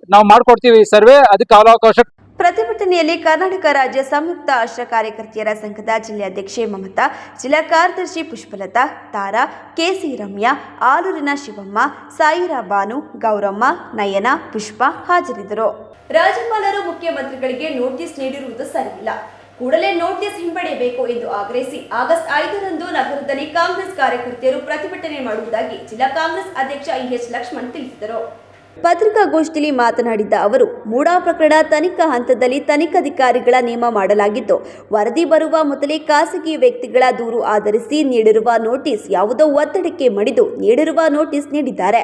S14: ನಾವು ಮಾಡ್ಕೊಡ್ತೀವಿ ಸರ್ವೆ, ಅದಕ್ಕೆ ಕಾಲಾವಕಾಶ.
S1: ಪ್ರತಿಭಟನೆಯಲ್ಲಿ ಕರ್ನಾಟಕ ರಾಜ್ಯ ಸಂಯುಕ್ತ ಆಶಾ ಕಾರ್ಯಕರ್ತೆಯರ ಸಂಘದ ಜಿಲ್ಲಾಧ್ಯಕ್ಷೆ ಮಮತಾ, ಜಿಲ್ಲಾ ಕಾರ್ಯದರ್ಶಿ ಪುಷ್ಪಲತಾ, ತಾರಾ, ಕೆಸಿ ರಮ್ಯಾ, ಆಲೂರಿನ ಶಿವಮ್ಮ, ಸಾಯಿರಾ ಬಾನು, ಗೌರಮ್ಮ, ನಯನ, ಪುಷ್ಪ ಹಾಜರಿದ್ದರು. ರಾಜ್ಯಪಾಲರು ಮುಖ್ಯಮಂತ್ರಿಗಳಿಗೆ ನೋಟಿಸ್ ನೀಡಿರುವುದು ಸರಿಯಿಲ್ಲ, ಕೂಡಲೇ ನೋಟಿಸ್ ಹಿಂಪಡೆಯಬೇಕು ಎಂದು ಆಗ್ರಹಿಸಿ ಆಗಸ್ಟ್ 5ರಂದು ನಗರದಲ್ಲಿ ಕಾಂಗ್ರೆಸ್ ಕಾರ್ಯಕರ್ತೆಯರು ಪ್ರತಿಭಟನೆ ಮಾಡುವುದಾಗಿ ಜಿಲ್ಲಾ ಕಾಂಗ್ರೆಸ್ ಅಧ್ಯಕ್ಷ EH ಲಕ್ಷ್ಮಣ್ ತಿಳಿಸಿದರು. ಪತ್ರಿಕಾಗೋಷ್ಠಿಯಲ್ಲಿ ಮಾತನಾಡಿದ ಅವರು, ಮೂಡಾ ಪ್ರಕರಣ ತನಿಖಾ ಹಂತದಲ್ಲಿ ತನಿಖಾಧಿಕಾರಿಗಳ ನೇಮ ಮಾಡಲಾಗಿದ್ದು, ವರದಿ ಬರುವ ಮೊದಲೇ ಖಾಸಗಿ ವ್ಯಕ್ತಿಗಳ ದೂರು ಆಧರಿಸಿ ನೀಡಿರುವ ನೋಟಿಸ್ ಯಾವುದೋ ಒತ್ತಡಕ್ಕೆ ಮಣಿದು ನೀಡಿರುವ ನೋಟಿಸ್ ನೀಡಿದ್ದಾರೆ.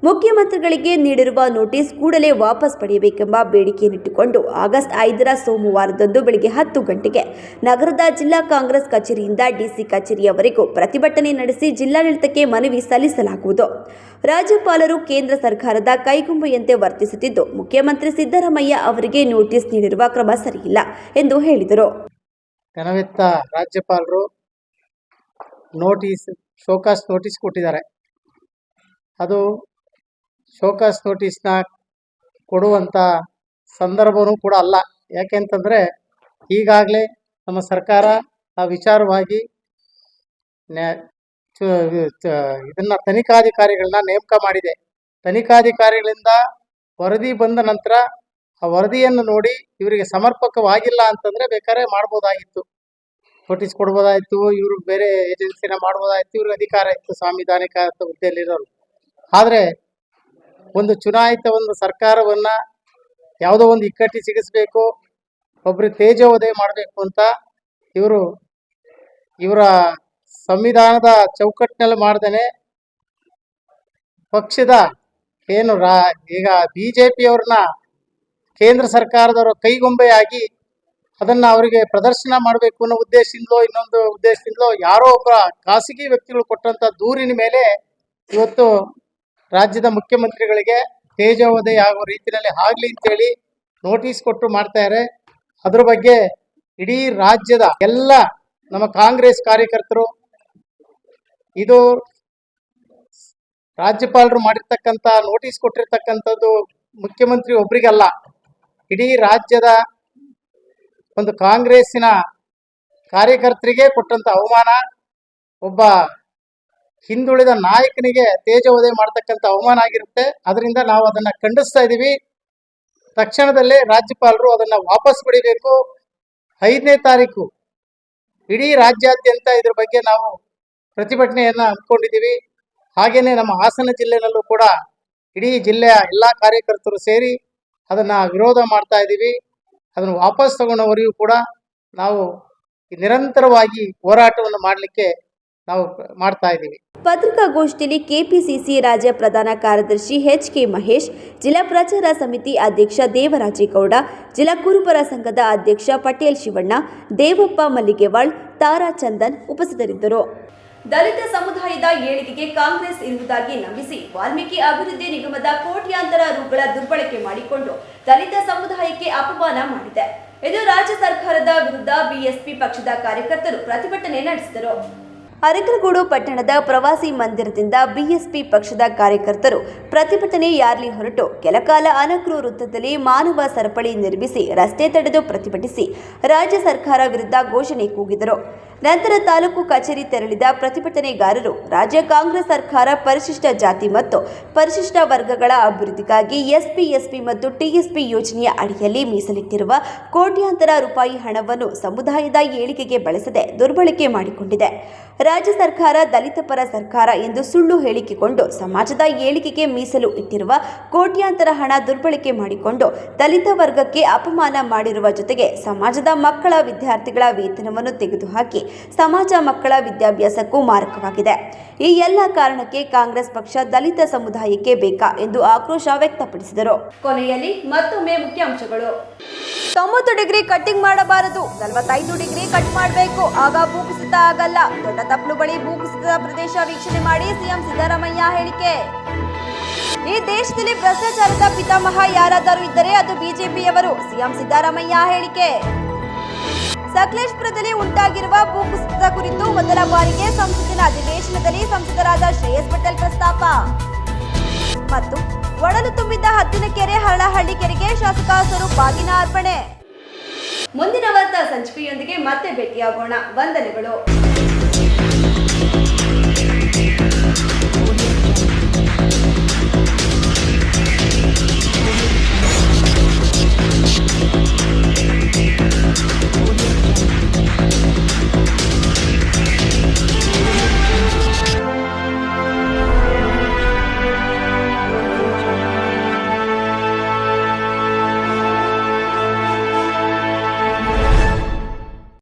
S1: ಮುಖ್ಯಮಂತ್ರಿಗಳಿಗೆ ನೀಡಿರುವ ನೋಟಿಸ್ ಕೂಡಲೇ ವಾಪಸ್ ಪಡೆಯಬೇಕೆಂಬ ಬೇಡಿಕೆಯನ್ನಿಟ್ಟುಕೊಂಡು ಆಗಸ್ಟ್ 5ರ ಸೋಮವಾರದಂದು ಬೆಳಗ್ಗೆ 10 ಗಂಟೆಗೆ ನಗರದ ಜಿಲ್ಲಾ ಕಾಂಗ್ರೆಸ್ ಕಚೇರಿಯಿಂದ DC ಕಚೇರಿಯವರೆಗೂ ಪ್ರತಿಭಟನೆ ನಡೆಸಿ ಜಿಲ್ಲಾಡಳಿತಕ್ಕೆ ಮನವಿ ಸಲ್ಲಿಸಲಾಗುವುದು. ರಾಜ್ಯಪಾಲರು ಕೇಂದ್ರ ಸರ್ಕಾರದ ಕೈಗೊಂಬೆಯಂತೆ ವರ್ತಿಸುತ್ತಿದ್ದು, ಮುಖ್ಯಮಂತ್ರಿ ಸಿದ್ದರಾಮಯ್ಯ ಅವರಿಗೆ ನೋಟಿಸ್ ನೀಡಿರುವ ಕ್ರಮ ಸರಿಯಿಲ್ಲ ಎಂದು ಹೇಳಿದರು.
S15: ಕನವೆತ್ತ ರಾಜ್ಯಪಾಲರು ಶೋಕಾಸ್ ನೋಟಿಸ್ ಕೊಟ್ಟಿದ್ದಾರೆ. ಅದು ಶೋಕಾಸ್ ನೋಟಿಸ್ನ ಕೊಡುವಂಥ ಸಂದರ್ಭವೂ ಕೂಡ ಅಲ್ಲ. ಯಾಕೆಂತಂದರೆ ಈಗಾಗಲೇ ನಮ್ಮ ಸರ್ಕಾರ ಆ ವಿಚಾರವಾಗಿ ಇದನ್ನು ತನಿಖಾಧಿಕಾರಿಗಳನ್ನ ನೇಮಕ ಮಾಡಿದೆ. ತನಿಖಾಧಿಕಾರಿಗಳಿಂದ ವರದಿ ಬಂದ ನಂತರ ಆ ವರದಿಯನ್ನು ನೋಡಿ ಇವರಿಗೆ ಸಮರ್ಪಕವಾಗಿಲ್ಲ ಅಂತಂದರೆ ಬೇಕಾದ್ರೆ ಮಾಡ್ಬೋದಾಗಿತ್ತು, ನೋಟಿಸ್ ಕೊಡ್ಬೋದಾಯಿತು, ಇವರು ಬೇರೆ ಏಜೆನ್ಸಿನ ಮಾಡ್ಬೋದಾಯಿತು, ಇವ್ರಿಗೆ ಅಧಿಕಾರ ಇತ್ತು ಸಾಂವಿಧಾನಿಕ ಹುದ್ದೆಯಲ್ಲಿರೋರು. ಆದರೆ ಒಂದು ಚುನಾಯಿತ ಒಂದು ಸರ್ಕಾರವನ್ನು ಯಾವುದೋ ಒಂದು ಇಕ್ಕಟ್ಟಿ ಸಿಗಿಸ್ಬೇಕು, ಒಬ್ಬರು ತೇಜೋವಧೆ ಮಾಡಬೇಕು ಅಂತ ಇವರ ಸಂವಿಧಾನದ ಚೌಕಟ್ಟಿನಲ್ಲಿ ಮಾಡ್ದೇನೆ ಪಕ್ಷದ ಈಗ BJPಯವ್ರನ್ನ ಕೇಂದ್ರ ಸರ್ಕಾರದವರ ಕೈಗೊಂಬೆಯಾಗಿ ಅದನ್ನು ಅವರಿಗೆ ಪ್ರದರ್ಶನ ಮಾಡಬೇಕು ಅನ್ನೋ ಉದ್ದೇಶದಿಂದಲೋ ಇನ್ನೊಂದು ಉದ್ದೇಶದಿಂದಲೋ ಯಾರೋ ಒಬ್ಬ ಖಾಸಗಿ ವ್ಯಕ್ತಿಗಳು ಕೊಟ್ಟಂಥ ದೂರಿನ ಮೇಲೆ ಇವತ್ತು ರಾಜ್ಯದ ಮುಖ್ಯಮಂತ್ರಿಗಳಿಗೆ ತೇಜೋವಧೆ ಆಗುವ ರೀತಿಯಲ್ಲಿ ಆಗಲಿ ಅಂತೇಳಿ ನೋಟಿಸ್ ಕೊಟ್ಟು ಮಾಡ್ತಾರೆ. ಅದ್ರ ಬಗ್ಗೆ ಇಡೀ ರಾಜ್ಯದ ಎಲ್ಲ ನಮ್ಮ ಕಾಂಗ್ರೆಸ್ ಕಾರ್ಯಕರ್ತರು ಇದು ರಾಜ್ಯಪಾಲರು ಮಾಡಿರ್ತಕ್ಕಂಥ ನೋಟಿಸ್ ಕೊಟ್ಟಿರ್ತಕ್ಕಂಥದ್ದು ಮುಖ್ಯಮಂತ್ರಿ ಒಬ್ಬರಿಗಲ್ಲ, ಇಡೀ ರಾಜ್ಯದ ಒಂದು ಕಾಂಗ್ರೆಸ್ಸಿನ ಕಾರ್ಯಕರ್ತರಿಗೆ ಕೊಟ್ಟಂತ ಅವಮಾನ, ಒಬ್ಬ ಹಿಂದುಳಿದ ನಾಯಕನಿಗೆ ತೇಜೋವಧೆ ಮಾಡ್ತಕ್ಕಂಥ ಅವಮಾನ ಆಗಿರುತ್ತೆ. ಅದರಿಂದ ನಾವು ಅದನ್ನ ಖಂಡಿಸ್ತಾ ಇದ್ದೀವಿ. ತಕ್ಷಣದಲ್ಲೇ ರಾಜ್ಯಪಾಲರು ಅದನ್ನ ವಾಪಸ್ ಪಡಿಬೇಕು. 5ನೇ ತಾರೀಕು ಇಡೀ ರಾಜ್ಯಾದ್ಯಂತ ಇದ್ರ ಬಗ್ಗೆ ನಾವು ಪ್ರತಿಭಟನೆಯನ್ನ ಹಮ್ಮಿಕೊಂಡಿದ್ದೀವಿ. ಹಾಗೇನೆ ನಮ್ಮ ಹಾಸನ ಜಿಲ್ಲೆನಲ್ಲೂ ಕೂಡ ಇಡೀ ಜಿಲ್ಲೆಯ ಎಲ್ಲ ಕಾರ್ಯಕರ್ತರು ಸೇರಿ ಅದನ್ನ ವಿರೋಧ ಮಾಡ್ತಾ ಇದ್ದೀವಿ. ಅದನ್ನು ವಾಪಸ್ ತಗೊಂಡವರೆಗೂ ಕೂಡ ನಾವು ನಿರಂತರವಾಗಿ ಹೋರಾಟವನ್ನು ಮಾಡಲಿಕ್ಕೆ ನಾವು ಮಾಡ್ತಾ ಇದ್ದೀವಿ.
S1: ಪತ್ರಿಕಾಗೋಷ್ಠಿಯಲ್ಲಿ ಕೆಪಿಸಿಸಿ ರಾಜ್ಯ ಪ್ರಧಾನ ಕಾರ್ಯದರ್ಶಿ ಎಚ್.ಕೆ. ಮಹೇಶ್, ಜಿಲ್ಲಾ ಪ್ರಚಾರ ಸಮಿತಿ ಅಧ್ಯಕ್ಷ ದೇವರಾಜೇಗೌಡ, ಜಿಲ್ಲಾ ಕುರುಬರ ಸಂಘದ ಅಧ್ಯಕ್ಷ ಪಟೇಲ್ ಶಿವಣ್ಣ, ದೇವಪ್ಪ ಮಲ್ಲಿಗೆವಾಳ್, ತಾರಾ ಚಂದನ್ ಉಪಸ್ಥಿತರಿದ್ದರು. ದಲಿತ ಸಮುದಾಯದ ಏಳಿಗೆಗೆ ಕಾಂಗ್ರೆಸ್ ಇರುವುದಾಗಿ ನಂಬಿಸಿ ವಾಲ್ಮೀಕಿ ಅಭಿವೃದ್ಧಿ ನಿಗಮದ ಕೋಟ್ಯಾಂತರ ರುಗಳ ದುರ್ಬಳಕೆ ಮಾಡಿಕೊಂಡು ದಲಿತ ಸಮುದಾಯಕ್ಕೆ ಅಪಮಾನ ಮಾಡಿದೆ. ಇದು ರಾಜ್ಯ ಸರ್ಕಾರದ ವಿರುದ್ಧ ಬಿಎಸ್ಪಿ ಪಕ್ಷದ ಕಾರ್ಯಕರ್ತರು ಪ್ರತಿಭಟನೆ ನಡೆಸಿದರು. ಅರಕಲಗೂಡು ಪಟ್ಟಣದ ಪ್ರವಾಸಿ ಮಂದಿರದಿಂದ ಬಿಎಸ್ಪಿ ಪಕ್ಷದ ಕಾರ್ಯಕರ್ತರು ಪ್ರತಿಭಟನೆ ರ್ಯಾಲಿ ಹೊರಟು ಕೆಲಕಾಲ ಅನಕೃ ವೃತ್ತದಲ್ಲಿ ಮಾನವ ಸರಪಳಿ ನಿರ್ಮಿಸಿ ರಸ್ತೆ ತಡೆದು ಪ್ರತಿಭಟಿಸಿ ರಾಜ್ಯ ಸರ್ಕಾರ ವಿರುದ್ಧ ಘೋಷಣೆ ಕೂಗಿದರು. ನಂತರ ತಾಲೂಕು ಕಚೇರಿ ತೆರಳಿದ ಪ್ರತಿಭಟನೆಗಾರರು ರಾಜ್ಯ ಕಾಂಗ್ರೆಸ್ ಸರ್ಕಾರ ಪರಿಶಿಷ್ಟ ಜಾತಿ ಮತ್ತು ಪರಿಶಿಷ್ಟ ವರ್ಗಗಳ ಅಭಿವೃದ್ಧಿಗಾಗಿ ಎಸ್ಪಿ ಮತ್ತು ಟಿಎಸ್ಪಿ ಯೋಜನೆಯ ಅಡಿಯಲ್ಲಿ ಮೀಸಲಿಟ್ಟಿರುವ ಕೋಟ್ಯಾಂತರ ರೂಪಾಯಿ ಹಣವನ್ನು ಸಮುದಾಯದ ಏಳಿಗೆಗೆ ಬಳಸದೆ ದುರ್ಬಳಕೆ ಮಾಡಿಕೊಂಡಿದೆ. ರಾಜ್ಯ ಸರ್ಕಾರ ದಲಿತ ಪರ ಸರ್ಕಾರ ಎಂದು ಸುಳ್ಳು ಹೇಳಿಕೆಕೊಂಡು ಸಮಾಜದ ಏಳಿಗೆಗೆ ಮೀಸಲು ಇಟ್ಟಿರುವ ಕೋಟ್ಯಾಂತರ ಹಣ ದುರ್ಬಳಕೆ ಮಾಡಿಕೊಂಡು ದಲಿತ ವರ್ಗಕ್ಕೆ ಅಪಮಾನ ಮಾಡಿರುವ ಜೊತೆಗೆ ಸಮಾಜದ ಮಕ್ಕಳ ವಿದ್ಯಾರ್ಥಿಗಳ ವೇತನವನ್ನು ತೆಗೆದುಹಾಕಿ ಸಮಾಜ ಮಕ್ಕಳ ವಿದ್ಯಾಭ್ಯಾಸಕ್ಕೂ ಮಾರಕವಾಗಿದೆ. ಈ ಎಲ್ಲ ಕಾರಣಕ್ಕೆ ಕಾಂಗ್ರೆಸ್ ಪಕ್ಷ ದಲಿತ ಸಮುದಾಯಕ್ಕೆ ಬೇಕಾ ಎಂದು ಆಕ್ರೋಶ ವ್ಯಕ್ತಪಡಿಸಿದರು. ಕೊನೆಯಲ್ಲಿ ಮತ್ತೊಮ್ಮೆ ಮುಖ್ಯಾಂಶಗಳು. 90 ಡಿಗ್ರಿ ಕಟ್ಟಿಂಗ್ ಮಾಡಬಾರದು, 45 ಡಿಗ್ರಿ ಕಟ್ ಮಾಡಬೇಕು, ಆಗ ಭೂಕುಸಿತ ಆಗಲ್ಲ. ದೊಡ್ಡ ತಪ್ಪಲು ಬಳಿ ಭೂಕುಸಿತದ ಪ್ರದೇಶ ವೀಕ್ಷಣೆ ಮಾಡಿ ಸಿಎಂ ಸಿದ್ದರಾಮಯ್ಯ ಹೇಳಿಕೆ. ಈ ದೇಶದಲ್ಲಿ ಭ್ರಷ್ಟಾಚಾರದ ಪಿತಾಮಹ ಯಾರಾದರೂ ಇದ್ದರೆ ಅದು ಬಿಜೆಪಿಯವರು, ಸಿಎಂ ಸಿದ್ದರಾಮಯ್ಯ ಹೇಳಿಕೆ. ಸಕಲೇಶಪುರದಲ್ಲಿ ಉಂಟಾಗಿರುವ ಭೂಕುಸಿತದ ಕುರಿತು ಮೊದಲ ಬಾರಿಗೆ ಸಂಸತ್ತಿನ ಅಧಿವೇಶನದಲ್ಲಿ ಸಂಸದರಾದ ಶ್ರೇಯಸ್ ಪಟೇಲ್ ಪ್ರಸ್ತಾಪ. ಮತ್ತು ಒಡಲು ತುಂಬಿದ್ದ ಹತ್ತಿನಕೆರೆ ಹರಳಹಳ್ಳಿ ಕೆರೆಗೆ ಶಾಸಕ ಸ್ವರೂಪ್ ಬಾಗಿನ ಅರ್ಪಣೆ. ಮುಂದಿನ ವಾರ್ತಾ ಸಂಚಿಕೆಯೊಂದಿಗೆ ಮತ್ತೆ ಭೇಟಿಯಾಗೋಣ. ವಂದನೆಗಳು.